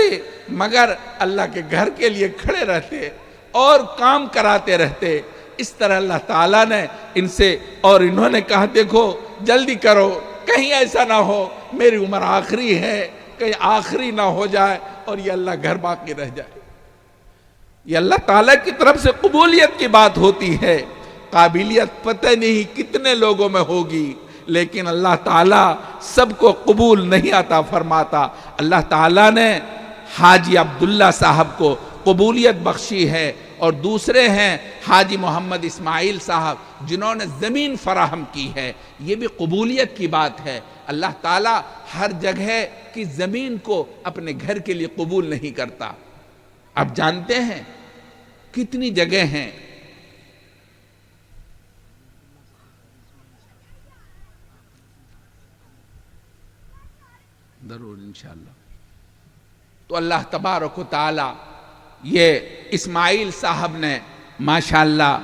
D: مگر اللہ کے گھر کے لیے کھڑے رہتے اور کام کراتے رہتے۔ اس طرح اللہ تعالیٰ نے ان سے، اور انہوں نے کہا دیکھو جلدی کرو، کہیں ایسا نہ ہو میری عمر آخری ہے، کہیں آخری نہ ہو جائے اور یہ اللہ گھر باقی رہ جائے۔ یہ اللہ تعالیٰ کی طرف سے قبولیت کی بات ہوتی ہے۔ قابلیت پتہ نہیں کتنے لوگوں میں ہوگی، لیکن اللہ تعالیٰ سب کو قبول نہیں عطا فرماتا۔ اللہ تعالیٰ نے حاجی عبداللہ صاحب کو قبولیت بخشی ہے، اور دوسرے ہیں حاجی محمد اسماعیل صاحب جنہوں نے زمین فراہم کی ہے، یہ بھی قبولیت کی بات ہے۔ اللہ تعالیٰ ہر جگہ کی زمین کو اپنے گھر کے لیے قبول نہیں کرتا۔ آپ جانتے ہیں کتنی جگہ ہیں، ضرور انشاءاللہ۔ تو اللہ تبارک و تعالی یہ اسماعیل صاحب نے ماشاءاللہ،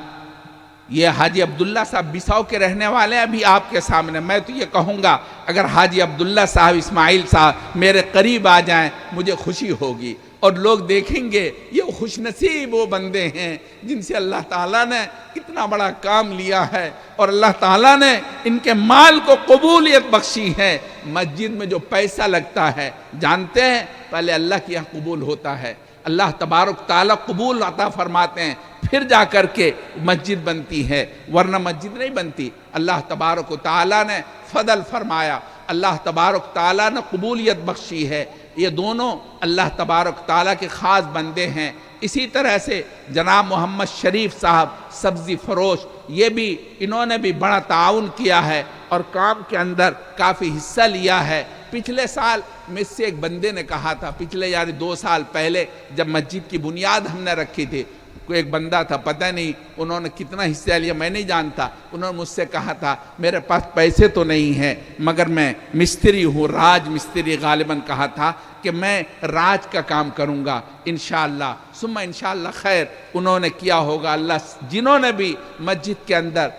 D: یہ حاجی عبداللہ صاحب بساؤ کے رہنے والے ہیں۔ ابھی آپ کے سامنے میں تو یہ کہوں گا اگر حاجی عبداللہ صاحب اسماعیل صاحب میرے قریب آ جائیں مجھے خوشی ہوگی، اور لوگ دیکھیں گے یہ خوش نصیب وہ بندے ہیں جن سے اللہ تعالیٰ نے اتنا بڑا کام لیا ہے، اور اللہ تعالیٰ نے ان کے مال کو قبولیت بخشی ہے۔ مسجد میں جو پیسہ لگتا ہے جانتے ہیں پہلے اللہ کے یہاں قبول ہوتا ہے، اللہ تبارک تعالیٰ قبول عطا فرماتے ہیں، پھر جا کر کے مسجد بنتی ہے، ورنہ مسجد نہیں بنتی۔ اللہ تبارک و تعالیٰ نے فضل فرمایا، اللہ تبارک تعالیٰ نے قبولیت بخشی ہے۔ یہ دونوں اللہ تبارک تعالیٰ کے خاص بندے ہیں۔ اسی طرح سے جناب محمد شریف صاحب سبزی فروش، یہ بھی انہوں نے بھی بڑا تعاون کیا ہے اور کام کے اندر کافی حصہ لیا ہے۔ پچھلے سال مجھ سے ایک بندے نے کہا تھا، پچھلے یعنی 2 سال پہلے جب مسجد کی بنیاد ہم نے رکھی تھی، کوئی ایک بندہ تھا، پتہ نہیں انہوں نے کتنا حصہ لیا میں نہیں جانتا، انہوں نے مجھ سے کہا تھا میرے پاس پیسے تو نہیں ہیں مگر میں مستری ہوں، راج مستری غالباً کہا تھا کہ میں راج کا کام کروں گا انشاءاللہ ثم انشاءاللہ خیر۔ انہوں نے کیا ہوگا، اللہ جنہوں نے بھی مسجد کے اندر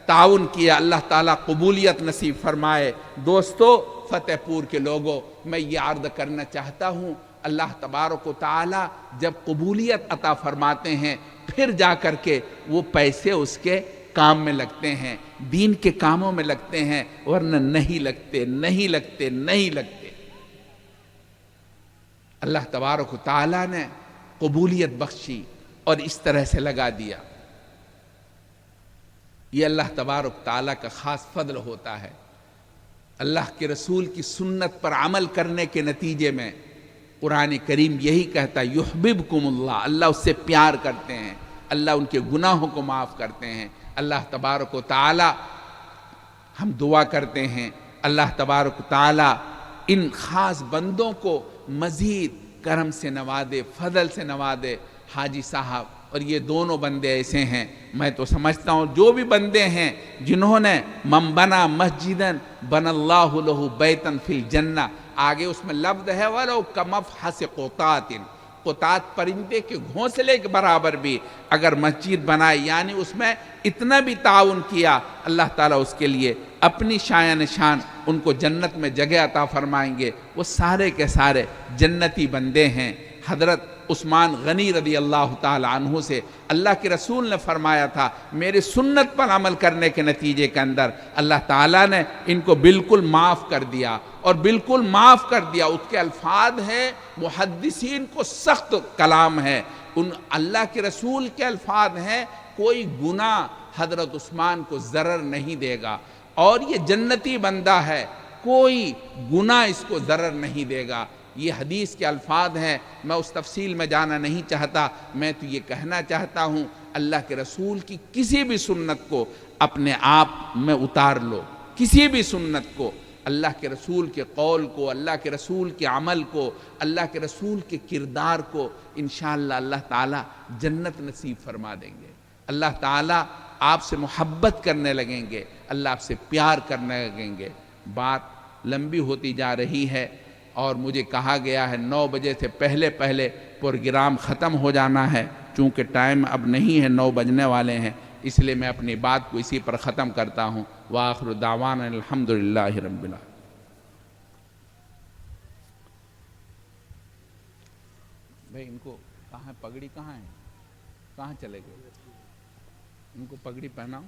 D: تعاون کیا اللہ تعالیٰ قبولیت نصیب فرمائے۔ دوستو فتح پور کے لوگوں، میں یہ عرض کرنا چاہتا ہوں، اللہ تبارک و تعالیٰ جب قبولیت عطا فرماتے ہیں پھر جا کر کے وہ پیسے اس کے کام میں لگتے ہیں، دین کے کاموں میں لگتے ہیں، ورنہ نہیں لگتے۔ اللہ تبارک و تعالیٰ نے قبولیت بخشی اور اس طرح سے لگا دیا۔ یہ اللہ تبارک تعالیٰ کا خاص فضل ہوتا ہے۔ اللہ کے رسول کی سنت پر عمل کرنے کے نتیجے میں قرآن کریم یہی کہتا ہے یحببکم اللہ، اللہ اس سے پیار کرتے ہیں، اللہ ان کے گناہوں کو معاف کرتے ہیں۔ اللہ تبارک و تعالی، ہم دعا کرتے ہیں اللہ تبارک و تعالی ان خاص بندوں کو مزید کرم سے نوازے، فضل سے نوازے۔ حاجی صاحب اور یہ دونوں بندے ایسے ہیں، میں تو سمجھتا ہوں جو بھی بندے ہیں جنہوں نے من بنا مسجدن بن اللہ لہ بیتن فی الجنہ، آگے اس میں لفظ ہے وَلَوْ كَمَفْحَصِ قُطَاطٍ، قطات پرندے کے گھونسلے کے برابر بھی اگر مسجد بنائے، یعنی اس میں اتنا بھی تعاون کیا، اللہ تعالیٰ اس کے لیے اپنی شایان شان ان کو جنت میں جگہ عطا فرمائیں گے۔ وہ سارے کے سارے جنتی بندے ہیں۔ حضرت عثمان غنی رضی اللہ تعالی عنہ سے اللہ کے رسول نے فرمایا تھا، میرے سنت پر عمل کرنے کے نتیجے کے اندر اللہ تعالیٰ نے ان کو بالکل معاف کر دیا، اور بالکل معاف کر دیا۔ اس کے الفاظ ہیں، محدثین کو سخت کلام ہے، ان اللہ کے رسول کے الفاظ ہیں، کوئی گناہ حضرت عثمان کو ضرر نہیں دے گا، اور یہ جنتی بندہ ہے، کوئی گناہ اس کو ضرر نہیں دے گا۔ یہ حدیث کے الفاظ ہیں، میں اس تفصیل میں جانا نہیں چاہتا، میں تو یہ کہنا چاہتا ہوں اللہ کے رسول کی کسی بھی سنت کو اپنے آپ میں اتار لو، کسی بھی سنت کو، اللہ کے رسول کے قول کو، اللہ کے رسول کے عمل کو، اللہ کے رسول کے کردار کو، انشاءاللہ اللہ تعالیٰ جنت نصیب فرما دیں گے۔ اللہ تعالیٰ آپ سے محبت کرنے لگیں گے، اللہ آپ سے پیار کرنے لگیں گے۔ بات لمبی ہوتی جا رہی ہے، اور مجھے کہا گیا ہے 9 بجے سے پہلے پروگرام ختم ہو جانا ہے، چونکہ ٹائم اب نہیں ہے، 9 بجنے والے ہیں، اس لیے میں اپنی بات کو اسی پر ختم کرتا ہوں۔ وآخر دعوانا الحمدللہ رب العالمین۔ بھائی ان کو کہاں پگڑی کہاں ہے؟ کہاں چلے گئے؟ ان کو پگڑی پہناؤ۔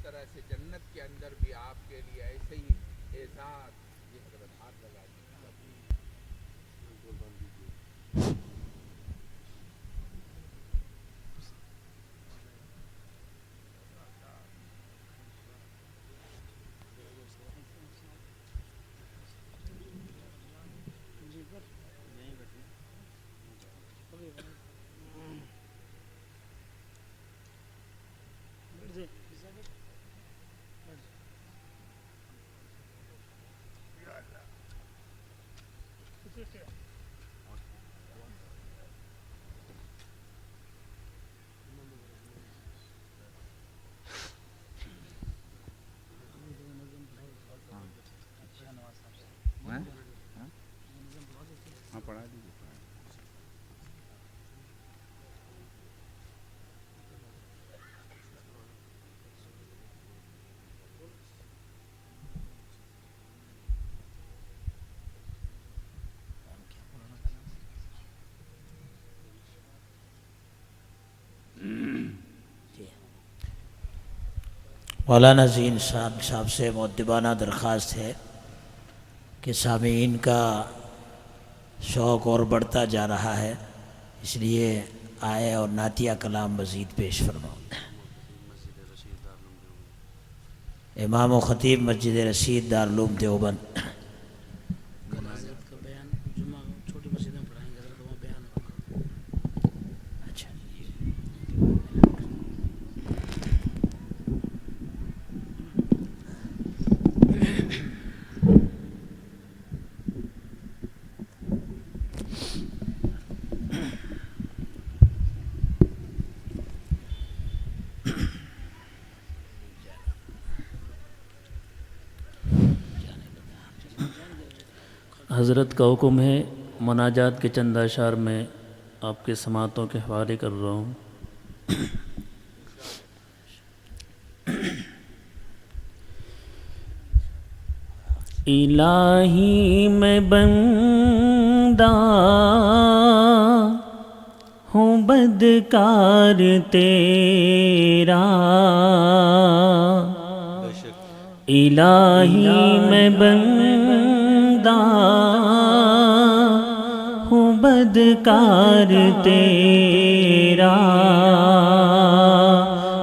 D: طرح سے جنت کے اندر بھی آپ کے لیے ایسے ہی اعزاز، یہ حضرت ہاتھ لگا ہاں پڑھا دیجیے۔
A: مولانا زین صاحب سے مؤدبانہ درخواست ہے کہ سامعین کا شوق اور بڑھتا جا رہا ہے، اس لیے آئے اور نعتیہ کلام مزید پیش فرماؤ۔ امام و خطیب مسجد رشید دارالعلوم دیوبند۔
B: حضرت کا حکم ہے مناجات کے چند اشعار میں آپ کے سماعتوں کے حوالے کر رہا ہوں۔
C: الہی میں بندہ ہوں بدکار تیرا، الہی میں بندہ ہوں بدکار تیرا،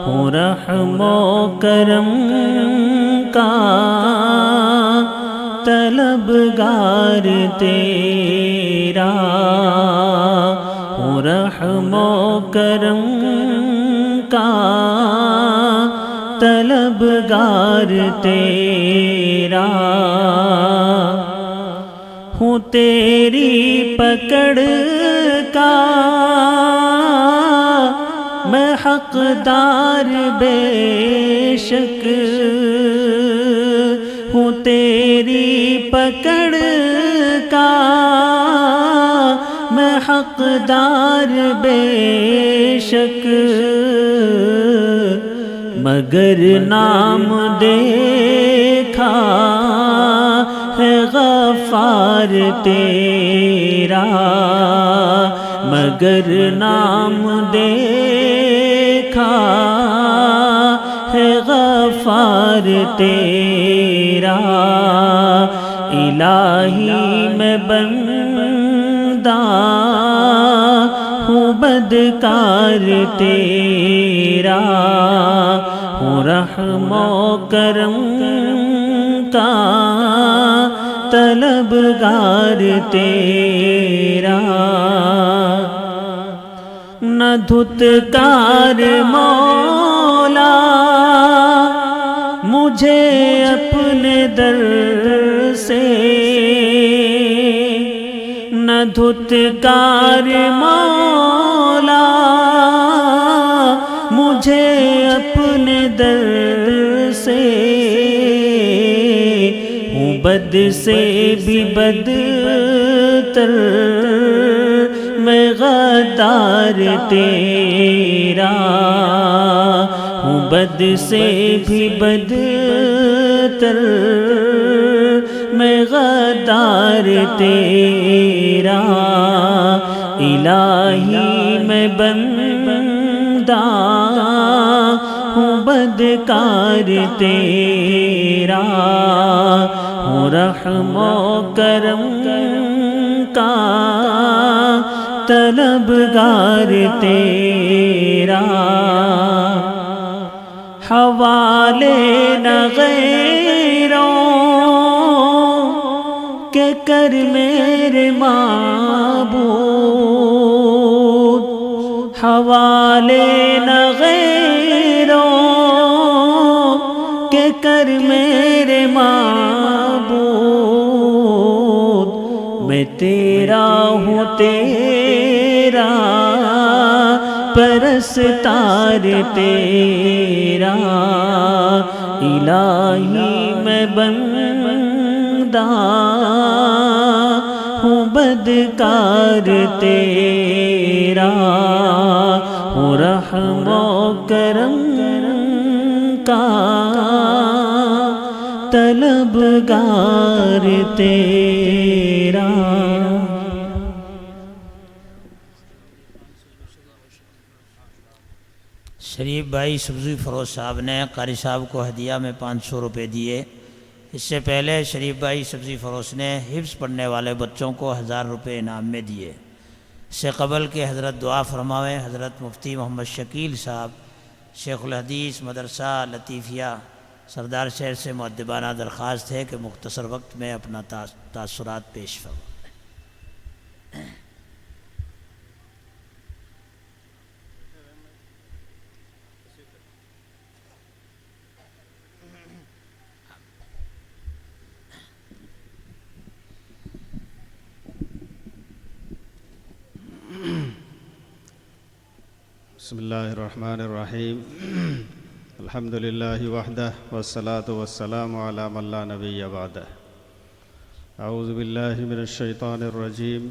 C: ہوں رحم و کرم کا طلبگار تیرا، ہوں رحم و کرم کا طلبگار تیرا، ہوں تیری پکڑ کا میں حقدار بے شک، ہوں تیری پکڑ کا میں حقدار بے شک، مگر نام دیکھا ہے غفار تیرا، مگر نام دیکھا ہے غفار تیرا، الہی میں بندہ ہوں بدکار تیرا، ہوں رحم و کرم کا طلبگار تیرا، نہ دھتکار مولا مجھے اپنے در سے، نہ دھتکار مولا مجھے اپنے در سے، ہوں بد سے بھی بدتر میں غدار تیرا، ہوں بد سے بھی بدتر میں غدار تیرا، الہی میں بندہ ہوں بدکار تیرا، ہوں رحم و کرم کا طلبگار تیرا، حوالے نہ غیروں کے کر میرے معبود، حوالے نہ غیروں کے کر میرے معبود، میں تیرا ہوں تیرا پرستار تیرا، الہی میں بندہ ہوں بدکار تیرا، ہوں رحم و کرم کا طلبگار تیرا۔
A: شریف بھائی سبزی فروز صاحب نے قاری صاحب کو ہدیہ میں 500 روپے دیے۔ اس سے پہلے شریف بھائی سبزی فروز نے حفظ پڑھنے والے بچوں کو 1000 روپے انعام میں دیے۔ اس سے قبل کہ حضرت دعا فرماویں، حضرت مفتی محمد شکیل صاحب شیخ الحدیث مدرسہ لطیفیہ سردار شہر سے مؤدبانہ درخواست ہے کہ مختصر وقت میں اپنا تاثرات پیش فرمائیں۔
E: بسم اللہ الرحمن الرحیم، الحمدللہ وحدہ والصلاة والسلام علی من لا نبی بعدہ۔ أعوذ بالله من الشيطان الرجيم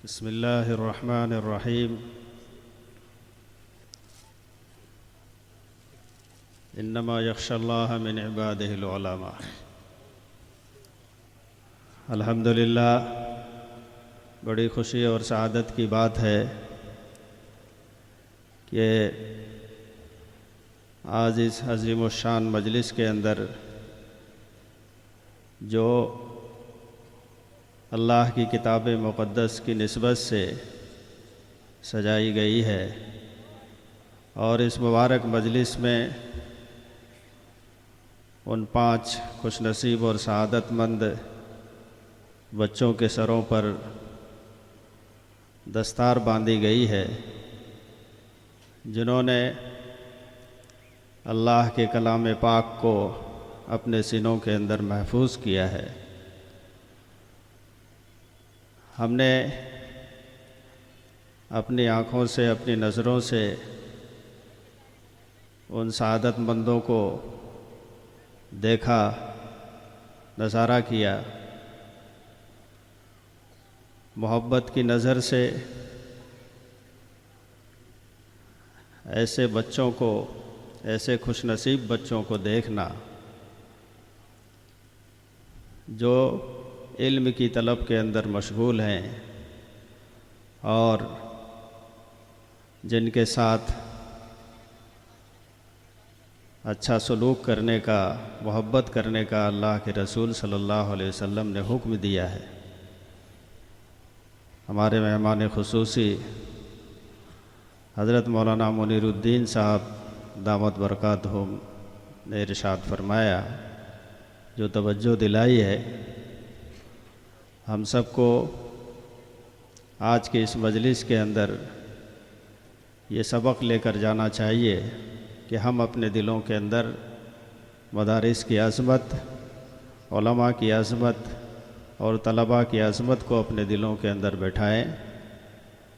E: بسم الله الرحمن الرحيم إنما يخشى الله من عباده العلماء. الحمدللہ بڑی خوشی اور سعادت کی بات ہے کہ آج اس عظیم الشان مجلس کے اندر جو اللہ کی کتاب مقدس کی نسبت سے سجائی گئی ہے اور اس مبارک مجلس میں ان 5 خوش نصیب اور سعادت مند بچوں کے سروں پر دستار باندھی گئی ہے جنہوں نے اللہ کے کلام پاک کو اپنے سینوں کے اندر محفوظ کیا ہے. ہم نے اپنی آنکھوں سے اپنی نظروں سے ان سعادت مندوں کو دیکھا، نظارہ کیا. محبت کی نظر سے ایسے بچوں کو، ایسے خوش نصیب بچوں کو دیکھنا جو علم کی طلب کے اندر مشغول ہیں اور جن کے ساتھ اچھا سلوک کرنے کا، محبت کرنے کا اللہ کے رسول صلی اللہ علیہ وسلم نے حکم دیا ہے. ہمارے مہمان خصوصی حضرت مولانا منیر الدین صاحب دامت برکاتہم نے ارشاد فرمایا، جو توجہ دلائی ہے، ہم سب کو آج کے اس مجلس کے اندر یہ سبق لے کر جانا چاہیے کہ ہم اپنے دلوں کے اندر مدارس کی عظمت، علماء کی عظمت اور طلباء کی عظمت کو اپنے دلوں کے اندر بٹھائیں،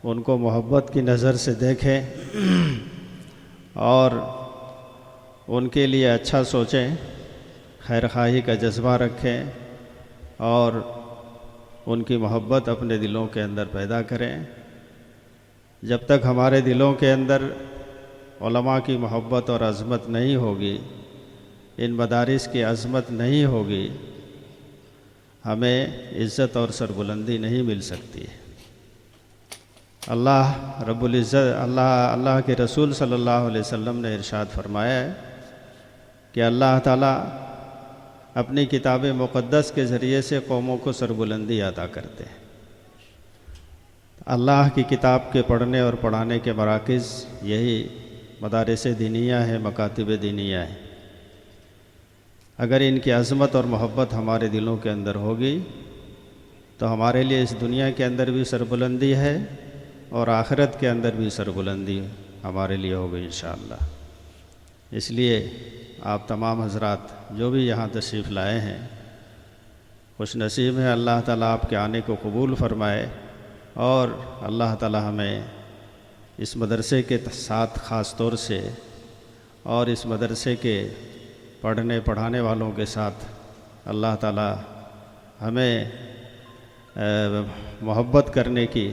E: ان کو محبت کی نظر سے دیکھیں اور ان کے لیے اچھا سوچیں، خیر خواہی کا جذبہ رکھیں اور ان کی محبت اپنے دلوں کے اندر پیدا کریں. جب تک ہمارے دلوں کے اندر علماء کی محبت اور عظمت نہیں ہوگی، ان مدارس کی عظمت نہیں ہوگی، ہمیں عزت اور سربلندی نہیں مل سکتی. اللہ رب العزت، اللہ کے رسول صلی اللہ علیہ وسلم نے ارشاد فرمایا ہے کہ اللہ تعالیٰ اپنی کتاب مقدس کے ذریعے سے قوموں کو سربلندی عطا کرتے ہیں. اللہ کی کتاب کے پڑھنے اور پڑھانے کے مراکز یہی مدارس دینیہ ہیں، مکاتب دینیہ ہیں. اگر ان کی عظمت اور محبت ہمارے دلوں کے اندر ہوگی تو ہمارے لیے اس دنیا کے اندر بھی سربلندی ہے اور آخرت کے اندر بھی سربلندی ہمارے لیے ہوگی انشاءاللہ. اس لیے آپ تمام حضرات جو بھی یہاں تشریف لائے ہیں خوش نصیب ہیں. اللہ تعالیٰ آپ کے آنے کو قبول فرمائے اور اللہ تعالیٰ ہمیں اس مدرسے کے ساتھ خاص طور سے اور اس مدرسے کے پڑھنے پڑھانے والوں کے ساتھ اللہ تعالیٰ ہمیں محبت کرنے کی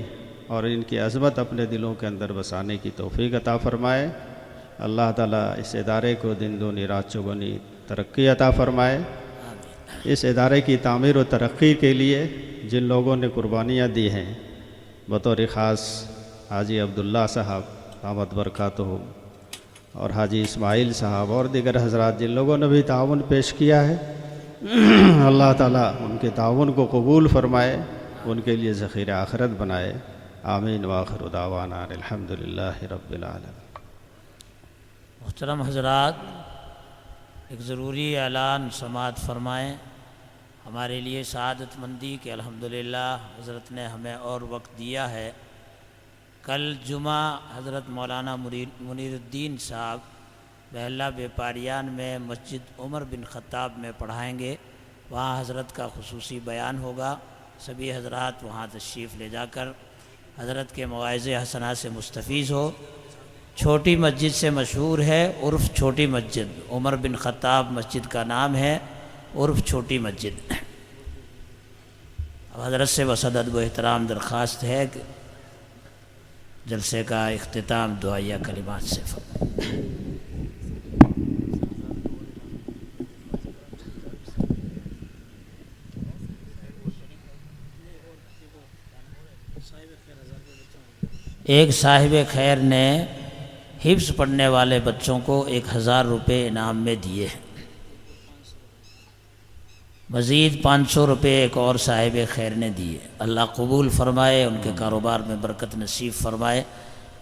E: اور ان کی عظمت اپنے دلوں کے اندر بسانے کی توفیق عطا فرمائے. اللہ تعالیٰ اس ادارے کو دن دونی رات چوگنی ترقی عطا فرمائے. اس ادارے کی تعمیر و ترقی کے لیے جن لوگوں نے قربانیاں دی ہیں، بطور خاص حاجی عبداللہ صاحب دامت برکاتہم اور حاجی اسماعیل صاحب اور دیگر حضرات جن لوگوں نے بھی تعاون پیش کیا ہے، اللہ تعالیٰ ان کے تعاون کو قبول فرمائے، ان کے لیے ذخیر آخرت بنائے. آمین وآخر دعوانا الحمدللہ رب العالمین.
A: محترم حضرات، ایک ضروری اعلان سماعت فرمائیں. ہمارے لیے سعادت مندی کہ الحمدللہ حضرت نے ہمیں اور وقت دیا ہے. کل جمعہ حضرت مولانا منیر الدین صاحب بحلہ بیپاریان میں مسجد عمر بن خطاب میں پڑھائیں گے. وہاں حضرت کا خصوصی بیان ہوگا. سبھی حضرات وہاں تشریف لے جا کر حضرت کے مواعظ حسنہ سے مستفیض ہو. چھوٹی مسجد سے مشہور ہے، عرف چھوٹی مسجد. عمر بن خطاب مسجد کا نام ہے، عرف چھوٹی مسجد. تو حضرت سے بس ادب و احترام درخواست ہے کہ جلسے کا اختتام دعائیہ کلمات سے فرمائیں۔ ایک صاحب خیر نے حفظ پڑھنے والے بچوں کو 1000 روپے انعام میں دیے ہیں، مزید 500 روپے ایک اور صاحب خیر نے دیے۔ اللہ قبول فرمائے، ان کے کاروبار میں برکت نصیب فرمائے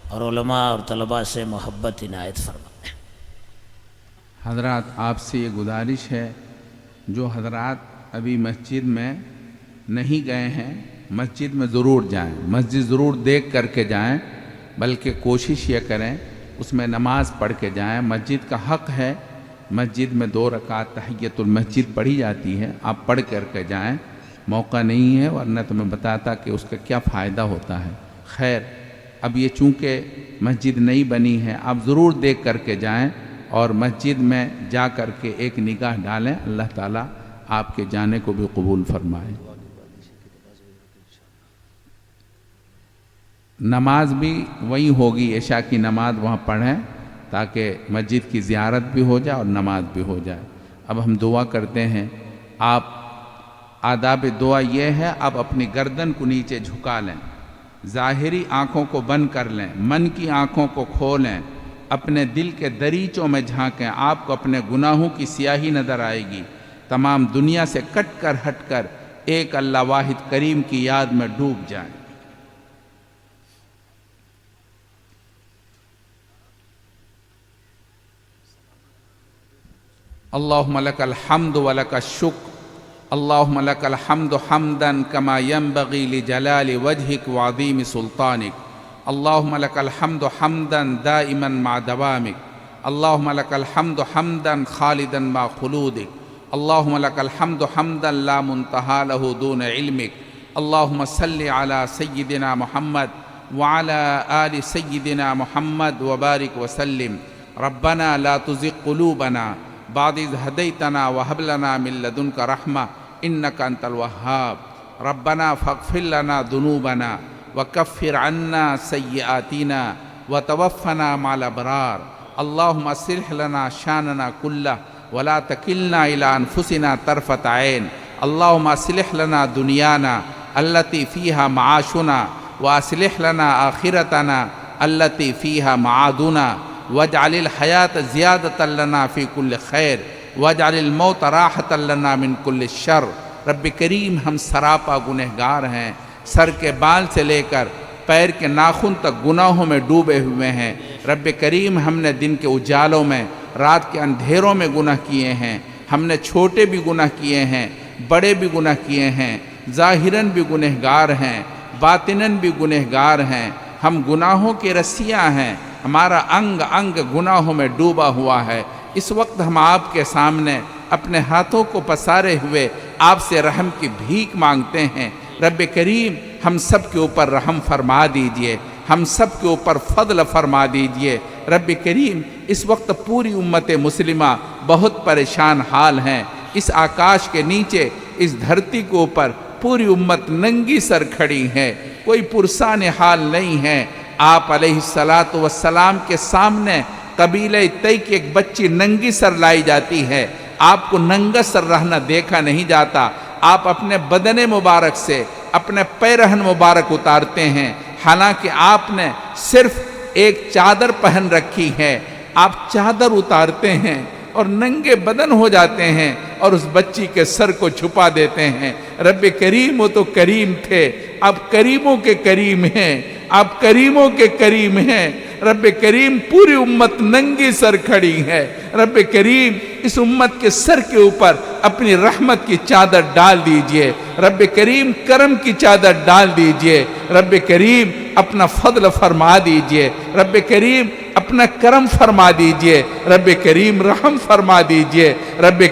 A: اور علماء اور طلباء سے محبت عنایت فرمائے۔
D: حضرات آپ سے یہ گزارش ہے، جو حضرات ابھی مسجد میں نہیں گئے ہیں مسجد میں ضرور جائیں، مسجد ضرور دیکھ کر کے جائیں، بلکہ کوشش یہ کریں اس میں نماز پڑھ کے جائیں۔ مسجد کا حق ہے، مسجد میں 2 رکعت تحیۃ المسجد پڑھی جاتی ہے، آپ پڑھ کر کے جائیں۔ موقع نہیں ہے ورنہ تو میں بتاتا کہ اس کا کیا فائدہ ہوتا ہے۔ خیر، اب یہ چونکہ مسجد نئی بنی ہے، آپ ضرور دیکھ کر کے جائیں اور مسجد میں جا کر کے ایک نگاہ ڈالیں۔ اللہ تعالیٰ آپ کے جانے کو بھی قبول فرمائے۔ نماز بھی وہیں ہوگی، عشاء کی نماز وہاں پڑھیں تاکہ مسجد کی زیارت بھی ہو جائے اور نماز بھی ہو جائے۔ اب ہم دعا کرتے ہیں۔ آپ آداب دعا یہ ہے، آپ اپنی گردن کو نیچے جھکا لیں، ظاہری آنکھوں کو بند کر لیں، من کی آنکھوں کو کھولیں، اپنے دل کے دریچوں میں جھانکیں۔ آپ کو اپنے گناہوں کی سیاہی نظر آئے گی۔ تمام دنیا سے کٹ کر ہٹ کر ایک اللہ واحد کریم کی یاد میں ڈوب جائیں۔ اللہم لک الحمد ولک الشکر، اللہم لک الحمد حمدا کما ینبغی لجلال وجہک وعظیم سلطانک، اللہم لک الحمد حمدا دائما مع دوامک، اللہم لک الحمد حمدا خالدا مع خلودک، اللہم لک الحمد حمدا لا منتہا لہ دون علمک، اللہم صلی علی سیدنا محمد وعلی آل سیدنا محمد وبارک وسلم۔ ربنا لا تزغ قلوبنا بعد اذ ہدیتنا وہب لنا من لدنک رحمہ انک انت الوہاب، ربنا فاغفر لنا ذنوبنا وکفر عنا سیئاتنا وتوفنا مع الابرار، اللہم اصلح لنا شاننا کلہ ولا تکلنا الی انفسنا طرفۃ عین، اللہم اصلح لنا دنیانا التی فیہا معاشنا واصلح لنا آخرتنا التی فیہا معادنا، واجعل الحیات زیادۃ لنا فی کل خیر واجعل الموت راحۃ لنا من کل شر۔ رب کریم، ہم سراپا گنہگار ہیں، سر کے بال سے لے کر پیر کے ناخن تک گناہوں میں ڈوبے ہوئے ہیں۔ رب کریم، ہم نے دن کے اجالوں میں، رات کے اندھیروں میں گناہ کیے ہیں، ہم نے چھوٹے بھی گناہ کیے ہیں، بڑے بھی گناہ کیے ہیں، ظاہراً بھی گنہگار ہیں، باطناً بھی گنہگار ہیں۔ ہم گناہوں کی رسیاں ہیں، ہمارا انگ انگ گناہوں میں ڈوبا ہوا ہے۔ اس وقت ہم آپ کے سامنے اپنے ہاتھوں کو پسارے ہوئے آپ سے رحم کی بھیک مانگتے ہیں۔ رب کریم، ہم سب کے اوپر رحم فرما دیجئے، ہم سب کے اوپر فضل فرما دیجئے۔ رب کریم، اس وقت پوری امت مسلمہ بہت پریشان حال ہیں۔ اس آکاش کے نیچے، اس دھرتی کے اوپر پوری امت ننگی سر کھڑی ہے، کوئی پرسان حال نہیں ہے۔ آپ علیہ السلام کے سامنے قبیلہ تی کی ایک بچی ننگی سر لائی جاتی ہے، آپ کو ننگا سر رہنا دیکھا نہیں جاتا۔ آپ اپنے بدن مبارک سے اپنے پیرہن مبارک اتارتے ہیں، حالانکہ آپ نے صرف ایک چادر پہن رکھی ہے۔ آپ چادر اتارتے ہیں اور ننگے بدن ہو جاتے ہیں اور اس بچی کے سر کو چھپا دیتے ہیں۔ رب کریم، وہ تو کریم تھے، آپ کریموں کے کریم ہیں، آپ کریموں کے کریم ہیں۔ رب کریم، پوری امت ننگی سر کھڑی ہے۔ رب کریم، اس امت کے سر کے اوپر اپنی رحمت کی چادر ڈال دیجئے۔ رب کریم، کرم کی چادر ڈال دیجئے۔ رب کریم، اپنا فضل فرما دیجئے۔ رب کریم، اپنا کرم فرما دیجئے۔ رب کریم، رحم فرما دیجئے۔ رب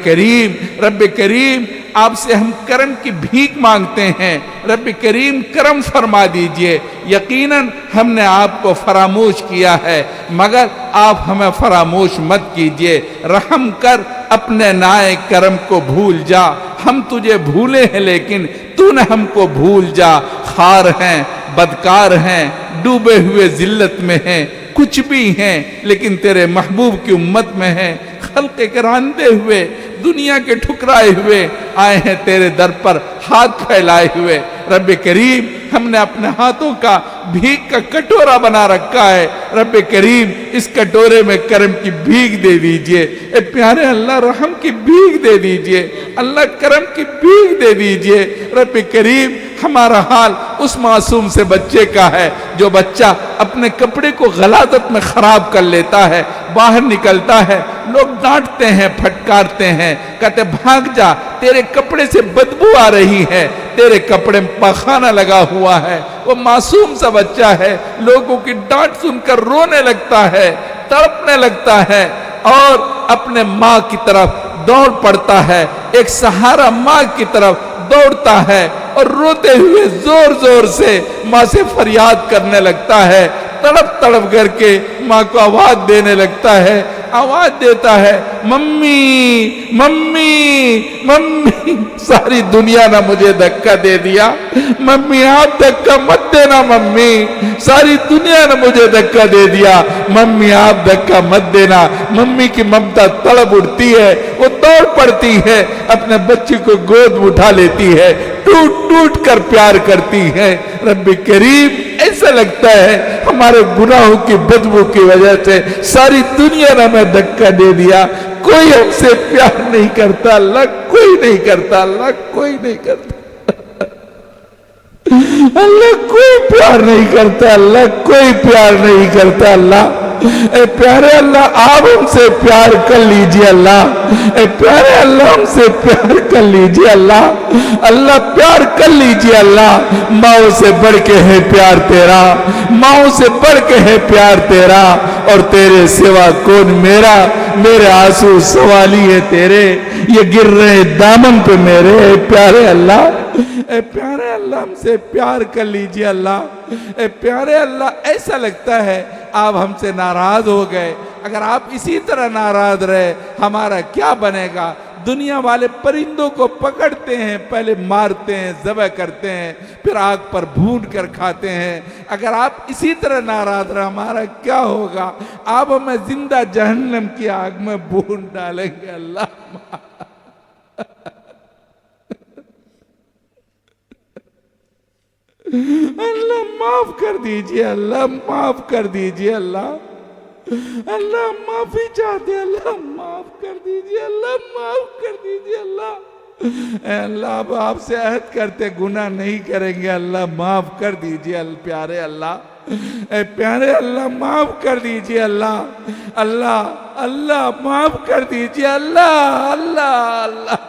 D: کریم، آپ سے ہم کرم کی بھیک مانگتے ہیں۔ رب کریم، کرم فرما دیجئے۔ یقیناً ہم نے آپ کو فراموش کیا ہے، مگر آپ ہمیں فراموش مت کیجئے۔ رحم کر، اپنے نائے کرم کو بھول جا۔ ہم تجھے بھولے ہیں لیکن تو نہ ہم کو بھول جا، خار ہیں بدکار ہیں ڈوبے ہوئے ذلت میں ہیں، کچھ بھی ہیں لیکن تیرے محبوب کی امت میں ہیں، خلق کے راندے ہوئے دنیا کے ٹھکرائے ہوئے آئے ہیں تیرے در پر ہاتھ پھیلائے ہوئے۔ رب کریم ہم نے اپنے ہاتھوں کا بھیگ کا کٹورا بنا رکھا ہے، رب کریم اس کٹورے میں کرم کی بھیگ دے دیجئے، اے پیارے اللہ رحم کی بھیگ دے دیجئے، اللہ کرم کی بھیگ دے دیجئے۔ رب کریم ہمارا حال اس معصوم سے بچے کا ہے جو بچہ اپنے کپڑے کو غلاظت میں خراب کر لیتا ہے، باہر نکلتا ہے، لوگ ڈانٹتے ہیں پھٹکارتے ہیں، کہتے بھاگ جا تیرے کپڑے سے بدبو آ رہی ہے، تیرے کپڑے میں پخانہ لگا ہوا ہے۔ وہ معصوم سا بچہ ہے، لوگوں کی ڈانٹ سن کر رونے لگتا ہے، تڑپنے لگتا ہے اور اپنے ماں کی طرف دوڑ پڑتا ہے، ایک سہارا ماں کی طرف دوڑتا ہے اور روتے ہوئے زور زور سے ماں سے فریاد کرنے لگتا ہے، تڑپ تڑپ کر کے ماں کو آواز دینے لگتا ہے، آواز دیتا ہے ممی ممی ممی۔ ساری دنیا نے مجھے دھکا دے دیا، ممی آپ دھکا مت دینا ممی، ساری دنیا نے مجھے دھکا دے دیا، ممی آپ دھکا مت دینا۔ ممی کی ممتا تڑپ اٹھتی ہے، وہ دوڑ پڑتی ہے، اپنے بچے کو گود میں اٹھا لیتی ہے، ٹوٹ ٹوٹ کر پیار کرتی ہے۔ رب کریم ایسا لگتا ہے ہمارے گناہوں کی بدبو کی وجہ سے ساری دنیا نے ہمیں دھکا دے دیا، کوئی ہم سے پیار نہیں کرتا اللہ، کوئی نہیں کرتا اللہ، کوئی نہیں کرتا اللہ، کوئی پیار نہیں کرتا اللہ، کوئی پیار نہیں کرتا اللہ۔ اے پیارے اللہ آپ ہم سے پیار کر لیجئے اللہ، اے پیارے اللہ ہم سے پیار کر لیجئے اللہ، اللہ پیار کر لیجئے اللہ۔ ماؤں سے بڑھ کے ہے پیار تیرا، ماؤں سے بڑھ کے ہے پیار تیرا، اور تیرے سوا کون میرا، میرے آنسو سوالی ہے تیرے، یہ گر رہے دامن پہ میرے۔ اے پیارے اللہ، اے پیارے اللہ ہم سے پیار کر لیجئے اللہ، اے پیارے اللہ ایسا لگتا ہے آپ ہم سے ناراض ہو گئے، اگر آپ اسی طرح ناراض رہے ہمارا کیا بنے گا؟ دنیا والے پرندوں کو پکڑتے ہیں، پہلے مارتے ہیں، ذبح کرتے ہیں، پھر آگ پر بھون کر کھاتے ہیں، اگر آپ اسی طرح ناراض رہے ہمارا کیا ہوگا؟ آپ ہمیں زندہ جہنم کی آگ میں بھون ڈالیں گے اللہ۔ اللہ معاف کر دیجئے اللہ، معاف کر دیجئے اللہ، اللہ معافی چاہتے ہیں اللہ، معاف کر دیجئے اللہ، معاف کر دیجئے اللہ۔ اے اللہ اب آپ سے عہد کرتے گناہ نہیں کریں گے اللہ، معاف کر دیجئے پیارے اللہ، اے پیارے اللہ معاف کر دیجئے اللہ، اللہ اللہ معاف کر دیجئے اللہ، اللہ اللہ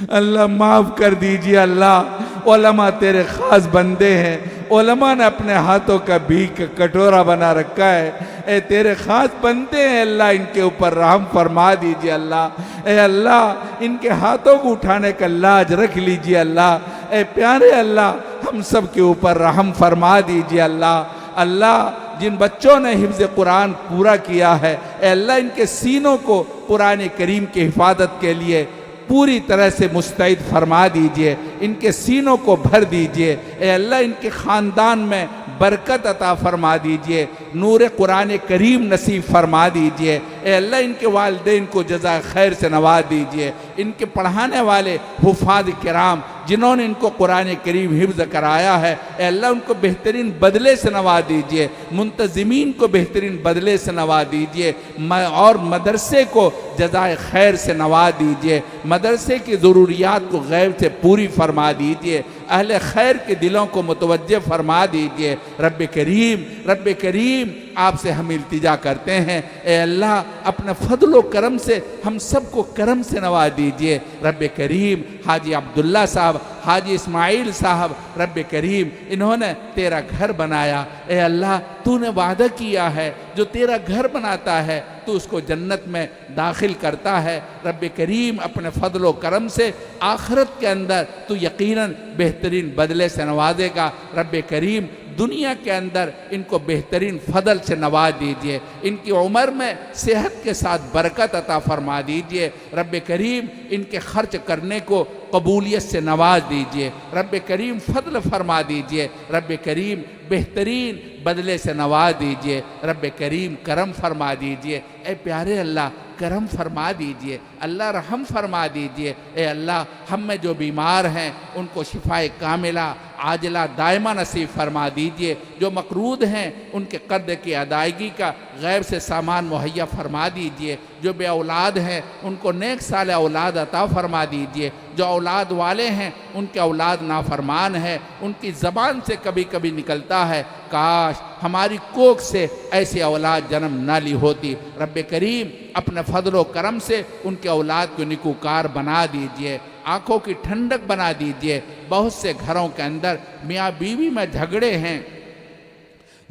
D: اللہ معاف کر دیجئے اللہ۔ علماء تیرے خاص بندے ہیں، علماء نے اپنے ہاتھوں کا بھیگ کا کٹورا بنا رکھا ہے، اے تیرے خاص بندے ہیں اللہ، ان کے اوپر رحم فرما دیجئے اللہ، اے اللہ ان کے ہاتھوں کو اٹھانے کا لاج رکھ لیجئے اللہ، اے پیارے اللہ ہم سب کے اوپر رحم فرما دیجئے اللہ۔ اللہ جن بچوں نے حفظ قرآن پورا کیا ہے، اے اللہ ان کے سینوں کو قرآن کریم کی حفاظت کے لیے پوری طرح سے مستعد فرما دیجئے، ان کے سینوں کو بھر دیجئے، اے اللہ ان کے خاندان میں برکت عطا فرما دیجئے، نور قرآن کریم نصیب فرما دیجئے، اے اللہ ان کے والدین کو جزائے خیر سے نواز دیجئے، ان کے پڑھانے والے حفاظ کرام جنہوں نے ان کو قرآن کریم حفظ کرایا ہے، اے اللہ ان کو بہترین بدلے سے نواز دیجئے، منتظمین کو بہترین بدلے سے نواز دیجئے، اور مدرسے کو جزائے خیر سے نواز دیجئے، مدرسے کی ضروریات کو غیب سے پوری فرما دیجئے، اہل خیر کے دلوں کو متوجہ فرما دیجئے۔ رب کریم آپ سے ہم التجا کرتے ہیں، اے اللہ اپنے فضل و کرم سے ہم سب کو کرم سے نواز دیجئے۔ رب کریم حاجی عبداللہ صاحب، حاجی اسماعیل صاحب، رب کریم انہوں نے تیرا گھر بنایا، اے اللہ تو نے وعدہ کیا ہے جو تیرا گھر بناتا ہے تو اس کو جنت میں داخل کرتا ہے۔ رب کریم اپنے فضل و کرم سے آخرت کے اندر تو یقیناً بہترین بدلے سے نوازے گا۔ رب کریم دنیا کے اندر ان کو بہترین فضل سے نواز دیجئے، ان کی عمر میں صحت کے ساتھ برکت عطا فرما دیجئے، رب کریم ان کے خرچ کرنے کو قبولیت سے نواز دیجئے، رب کریم فضل فرما دیجئے، رب کریم بہترین بدلے سے نواز دیجئے، رب کریم کرم فرما دیجئے۔ اے پیارے اللہ کرم فرما دیجئے، اللہ رحم فرما دیجئے۔ اے اللہ ہم میں جو بیمار ہیں ان کو شفائے کاملہ عاجلہ دائمہ نصیب فرما دیجئے، جو مقروض ہیں ان کے قرض کی ادائیگی کا غیب سے سامان مہیا فرما دیجئے، جو بے اولاد ہیں ان کو نیک صالح اولاد عطا فرما دیجئے، جو اولاد والے ہیں ان کے اولاد نافرمان ہیں، ان کی زبان سے کبھی کبھی نکلتا ہے کاش ہماری کوکھ سے ایسی اولاد جنم نہ لی ہوتی۔ رب کریم اپنے فضل و کرم سے ان کے اولاد کو نیکوکار بنا دیجئے، آنکھوں کی ٹھنڈک بنا دیجئے۔ بہت سے گھروں کے اندر میاں بیوی میں جھگڑے ہیں،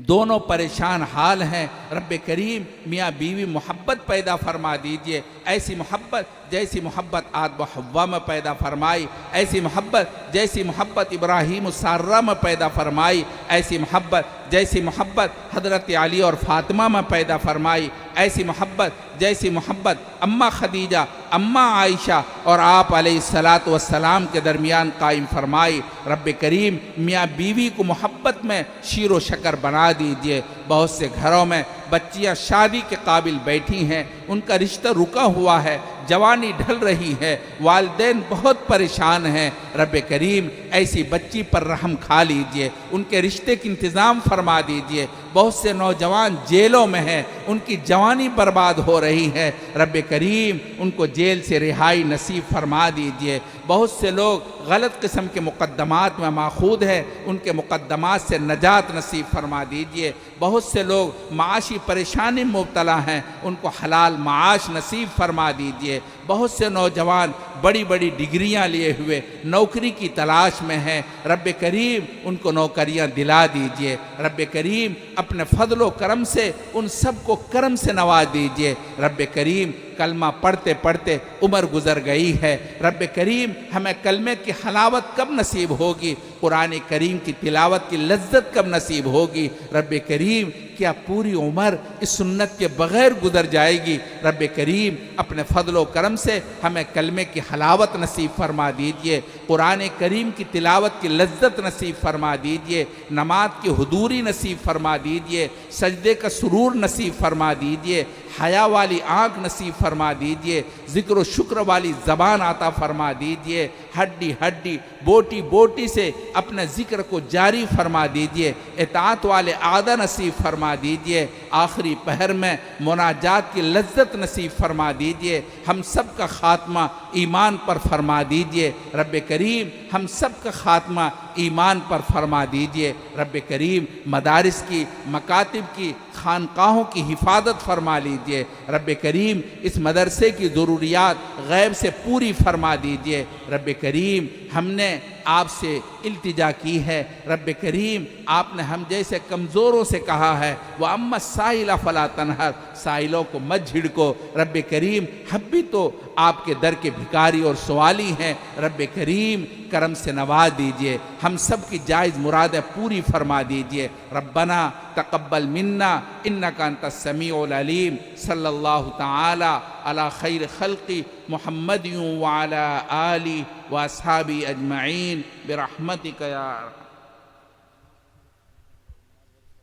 D: دونوں پریشان حال ہیں، رب کریم میاں بیوی محبت پیدا فرما دیجئے، ایسی محبت جیسی محبت آدم و حوا میں پیدا فرمائی، ایسی محبت جیسی محبت ابراہیم و سارہ میں پیدا فرمائی، ایسی محبت جیسی محبت حضرت علی اور فاطمہ میں پیدا فرمائی، ایسی محبت جیسی محبت اماں خدیجہ، اماں عائشہ اور آپ علیہ السلام کے درمیان قائم فرمائی۔ رب کریم میاں بیوی کو محبت میں شیر و شکر بنا دیجئے۔ بہت سے گھروں میں بچیاں شادی کے قابل بیٹھی ہیں، ان کا رشتہ رکا ہوا ہے، جوانی ڈھل رہی ہے، والدین بہت پریشان ہیں، رب کریم ایسی بچی پر رحم کھا لیجئے، ان کے رشتے کی انتظام فرما دیجئے۔ بہت سے نوجوان جیلوں میں ہیں، ان کی جوانی برباد ہو رہی ہے، رب کریم ان کو جیل سے رہائی نصیب فرما دیجئے۔ بہت سے لوگ غلط قسم کے مقدمات میں ماخوذ ہیں، ان کے مقدمات سے نجات نصیب فرما دیجئے۔ بہت سے لوگ معاشی پریشانی مبتلا ہیں، ان کو حلال معاش نصیب فرما دیجئے۔ بہت سے نوجوان بڑی بڑی ڈگریاں لیے ہوئے نوکری کی تلاش میں ہیں، رب کریم ان کو نوکریاں دلا دیجئے۔ رب کریم اپنے فضل و کرم سے ان سب کو کرم سے نواز دیجئے۔ رب کریم کلمہ پڑھتے پڑھتے عمر گزر گئی ہے، رب کریم ہمیں کلمے کی حلاوت کب نصیب ہوگی، قرآن کریم کی تلاوت کی لذت کب نصیب ہوگی، رب کریم کیا پوری عمر اس سنت کے بغیر گزر جائے گی؟ رب کریم اپنے فضل و کرم سے ہمیں کلمے کی حلاوت نصیب فرما دیجئے، قرآن کریم کی تلاوت کی لذت نصیب فرما دیجئے، نماز کی حضوری نصیب فرما دیجئے، سجدے کا سرور نصیب فرما دیجئے، حیا والی آنکھ نصیب فرما دیجئے، ذکر و شکر والی زبان عطا فرما دیجئے، ہڈی ہڈی بوٹی بوٹی سے اپنے ذکر کو جاری فرما دیجئے، اطاعت والے عادہ نصیب فرما دیجئے، آخری پہر میں مناجات کی لذت نصیب فرما دیجئے، ہم سب کا خاتمہ ایمان پر فرما دیجئے، رب کریم ہم سب کا خاتمہ ایمان پر فرما دیجئے، رب کریم مدارس کی، مکاتب کی، خانقاہوں کی حفاظت فرما لیجئے، رب کریم اس مدرسے کی ضروریات غیب سے پوری فرما دیجئے، رب کریم ہم نے آپ سے التجا کی ہے، رب کریم آپ نے ہم جیسے کمزوروں سے کہا ہے وَأَمَّا السَّائِلَ فَلَا تَنْهَرْ، سائلوں کو مت جھڑکو، رب کریم ہم بھی تو آپ کے در کے بھکاری اور سوالی ہیں، رب کریم کرم سے نواز دیجئے، ہم سب کی جائز مرادیں پوری فرما دیجئے، ربنا تقبل منا انکا انت السمیع العلیم، صلی اللہ تعالی علی خیر خلقی محمد وعلی آلہ واصحابہ اجمعین برحمتک یا